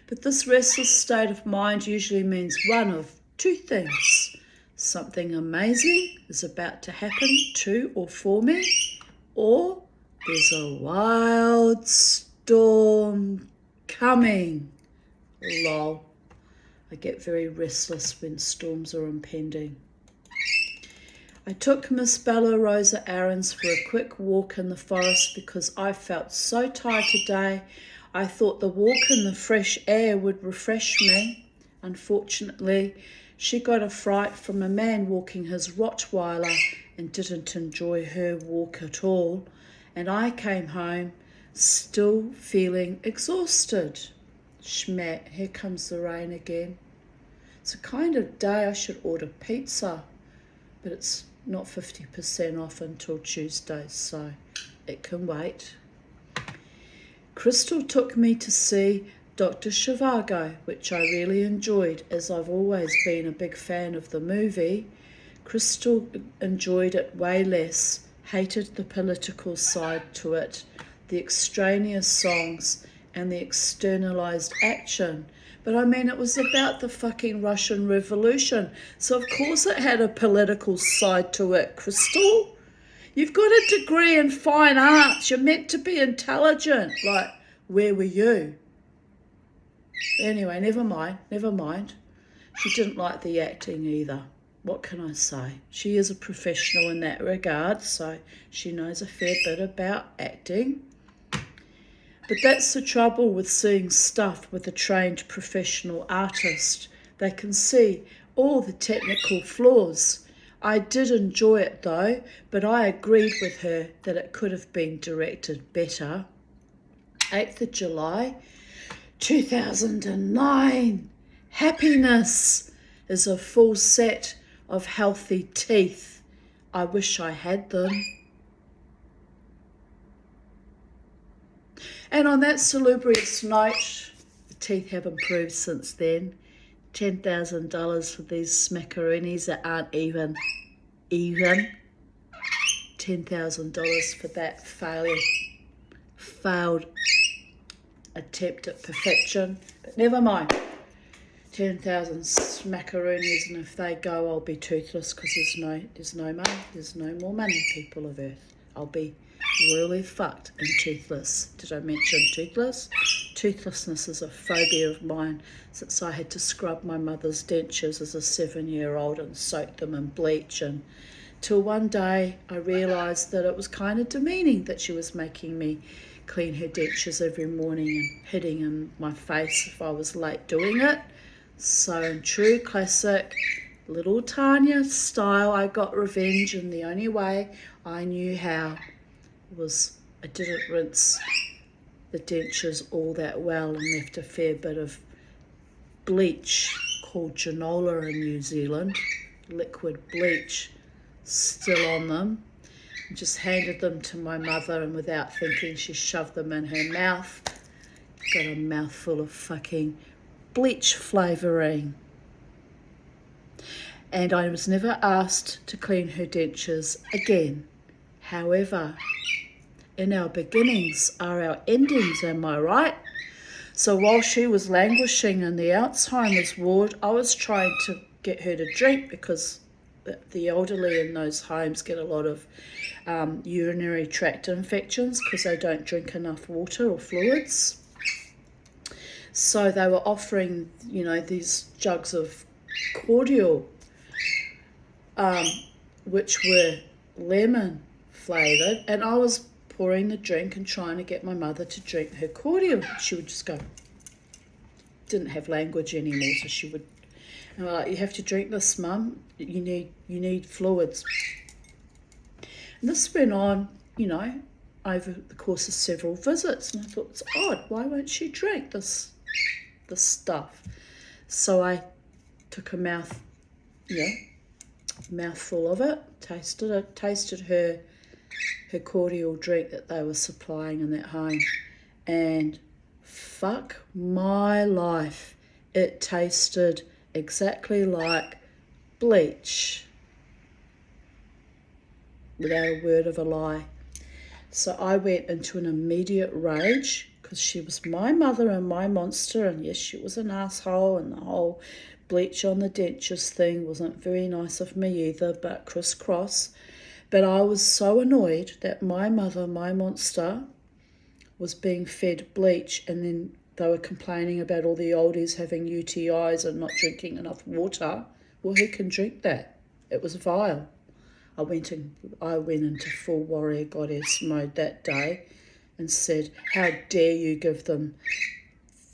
But this restless state of mind usually means one of 2 things. Something amazing is about to happen to or for me, or there's a wild storm coming. Lol. I get very restless when storms are impending. I took Miss Bella Rosa Aarons for a quick walk in the forest because I felt so tired today. I thought the walk in the fresh air would refresh me. Unfortunately, she got a fright from a man walking his Rottweiler and didn't enjoy her walk at all. And I came home still feeling exhausted. Schmat, here comes the rain again. It's a kind of day I should order pizza, but it's not 50% off until Tuesday, so it can wait. Crystal took me to see Dr. Zhivago, which I really enjoyed, as I've always been a big fan of the movie. Crystal enjoyed it way less, hated the political side to it, the extraneous songs, and the externalized action. But I mean, it was about the fucking Russian Revolution, so of course it had a political side to it, Crystal. You've got a degree in fine arts. You're meant to be intelligent. Like, where were you? Anyway, never mind. She didn't like the acting either. What can I say? She is a professional in that regard, so she knows a fair bit about acting. But that's the trouble with seeing stuff with a trained professional artist. They can see all the technical flaws. I did enjoy it though, but I agreed with her that it could have been directed better. 8th of July 2009. Happiness is a full set of healthy teeth. I wish I had them. And on that salubrious note, the teeth have improved since then. $10,000 for these smackaroonies that aren't even. $10,000 for that failed attempt at perfection. But never mind. 10,000 smackaroonies, and if they go, I'll be toothless because there's no money. There's no more money, people of Earth. I'll be royally fucked and toothless. Did I mention toothless? Toothlessness is a phobia of mine since I had to scrub my mother's dentures as a 7-year-old and soak them in bleach, and till one day I realised that it was kind of demeaning that she was making me clean her dentures every morning and hitting in my face if I was late doing it. So in true classic little Tanya style, I got revenge, and the only way I knew how was I didn't rinse the dentures all that well and left a fair bit of bleach called Genola in New Zealand, liquid bleach, still on them. I just handed them to my mother, and without thinking she shoved them in her mouth. Got a mouthful of fucking bleach flavouring. And I was never asked to clean her dentures again. However, in our beginnings are our endings, am I right? So while she was languishing in the Alzheimer's ward, I was trying to get her to drink because the elderly in those homes get a lot of urinary tract infections because they don't drink enough water or fluids. So they were offering, these jugs of cordial, which were lemon flavoured, and I was pouring the drink and trying to get my mother to drink her cordial. She would just go, didn't have language anymore, so she would, and we're like, you have to drink this, Mum, you need fluids. And this went on, over the course of several visits, and I thought, it's odd, why won't she drink this stuff? So I took a mouthful of it, tasted her cordial drink that they were supplying in that home, and fuck my life, it tasted exactly like bleach, without a word of a lie. So I went into an immediate rage because she was my mother and my monster, and yes, she was an asshole, and the whole bleach on the dentures thing wasn't very nice of me either, but crisscross. But I was so annoyed that my mother, my monster, was being fed bleach, and then they were complaining about all the oldies having UTIs and not drinking enough water. Well, who can drink that? It was vile. I went into full warrior goddess mode that day and said, how dare you give them,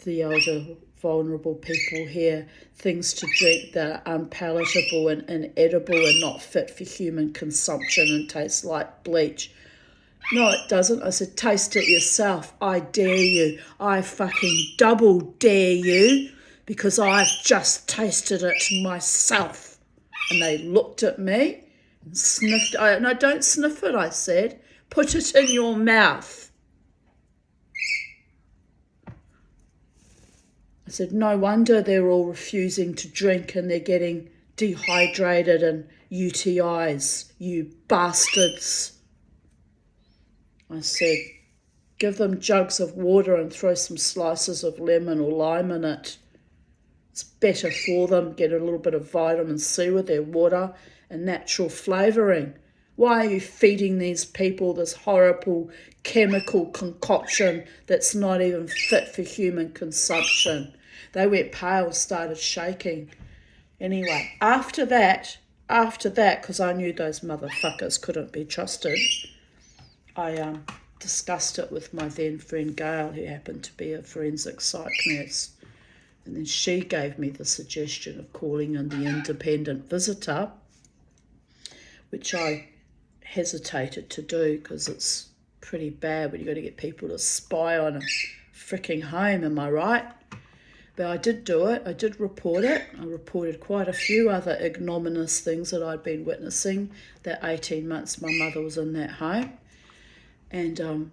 the elder vulnerable people here, things to drink that are unpalatable and inedible and not fit for human consumption and taste like bleach. No, it doesn't. I said, taste it yourself. I dare you. I fucking double dare you, because I've just tasted it myself. And they looked at me and sniffed. No, don't sniff it, I said. Put it in your mouth. I said, no wonder they're all refusing to drink and they're getting dehydrated and UTIs, you bastards. I said, give them jugs of water and throw some slices of lemon or lime in it. It's better for them, get a little bit of vitamin C with their water and natural flavouring. Why are you feeding these people this horrible chemical concoction that's not even fit for human consumption? They went pale, started shaking. Anyway, after that, because I knew those motherfuckers couldn't be trusted, I discussed it with my then friend Gail, who happened to be a forensic psych nurse. And then she gave me the suggestion of calling in the independent visitor, which I hesitated to do because it's pretty bad when you've got to get people to spy on a freaking home, am I right? But I did do it. I did report it. I reported quite a few other ignominious things that I'd been witnessing that 18 months my mother was in that home. And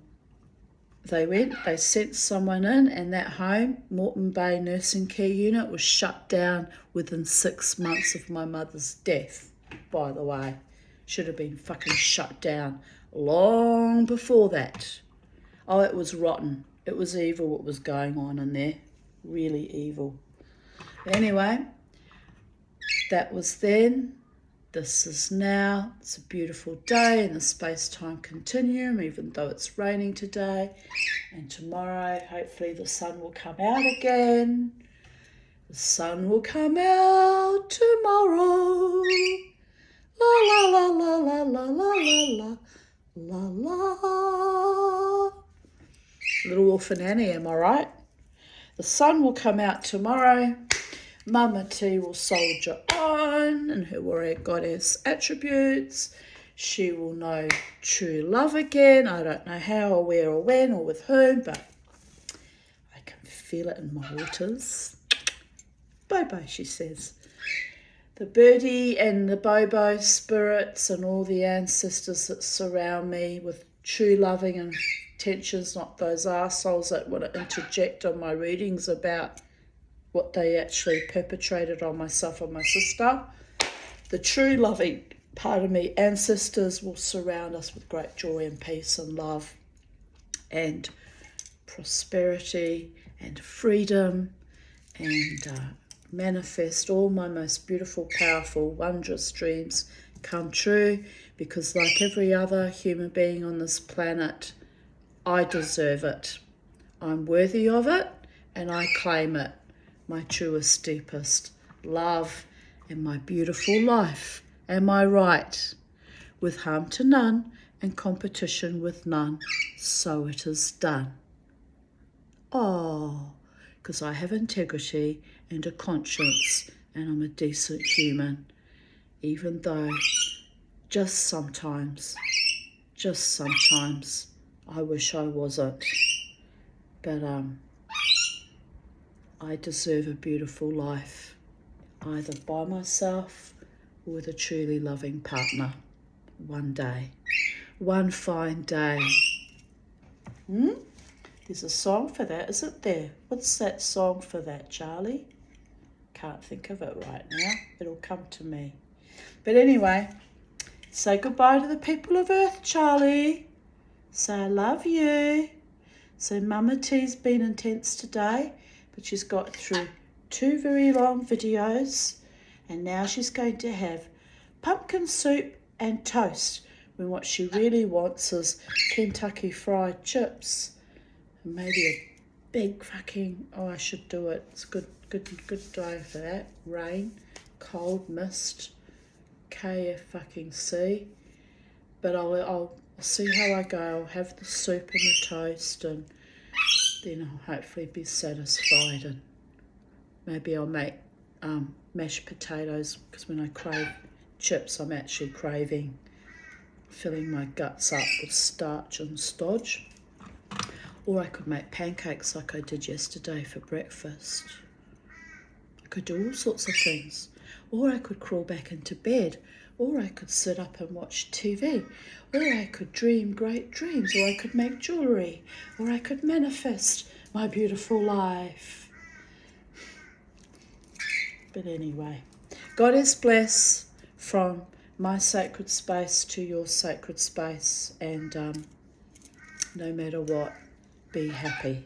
they sent someone in, and that home, Moreton Bay Nursing Care Unit, was shut down within 6 months of my mother's death, by the way. Should have been fucking shut down long before that. Oh, it was rotten. It was evil what was going on in there. Really evil. Anyway, that was then. This is now. It's a beautiful day in the space-time continuum, even though it's raining today. And tomorrow, hopefully the sun will come out again. The sun will come out tomorrow. La la la la la la la la la la. Little Orphan Annie, am I right? The sun will come out tomorrow. Mama T will soldier on in her warrior goddess attributes. She will know true love again. I don't know how or where or when or with whom, but I can feel it in my waters. Bye-bye, she says. The birdie and the Bobo spirits and all the ancestors that surround me with true loving intentions, not those arseholes that want to interject on my readings about what they actually perpetrated on myself and my sister. The true loving part of me, ancestors, will surround us with great joy and peace and love and prosperity and freedom, and manifest all my most beautiful, powerful, wondrous dreams come true, because like every other human being on this planet, I deserve it. I'm worthy of it, and I claim it. My truest, deepest love and my beautiful life. Am I right? With harm to none and competition with none, so it is done. Oh, because I have integrity and a conscience, and I'm a decent human, even though just sometimes, I wish I wasn't. But I deserve a beautiful life, either by myself or with a truly loving partner. One day. One fine day. There's a song for that, isn't there? What's that song for that, Charlie? Can't think of it right now. It'll come to me. But anyway, say goodbye to the people of Earth, Charlie. Say I love you. So Mama T's been intense today, but she's got through 2 very long videos, and now she's going to have pumpkin soup and toast, when what she really wants is Kentucky Fried Chips, and maybe a big fucking, oh, I should do it. It's good day for that. Rain, cold, mist, KFC. But I'll see how I go. I'll have the soup and the toast, and then I'll hopefully be satisfied, and maybe I'll make mashed potatoes, because when I crave chips, I'm actually craving filling my guts up with starch and stodge. Or I could make pancakes like I did yesterday for breakfast. I could do all sorts of things. Or I could crawl back into bed. Or I could sit up and watch TV. Or I could dream great dreams. Or I could make jewellery. Or I could manifest my beautiful life. But anyway, Goddess bless from my sacred space to your sacred space. And no matter what, be happy.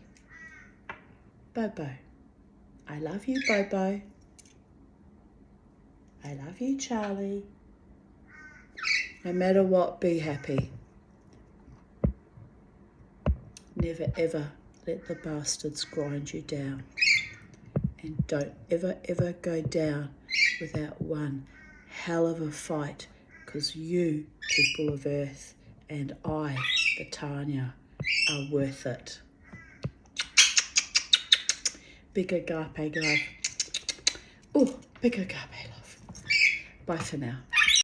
Bye-bye. I love you, Bye-bye. I love you, Charlie. No matter what, be happy. Never ever let the bastards grind you down. And don't ever go down without one hell of a fight, because you, people of Earth, and I, the Tanya, are worth it. Big agape love. Oh, big agape love. Bye for now.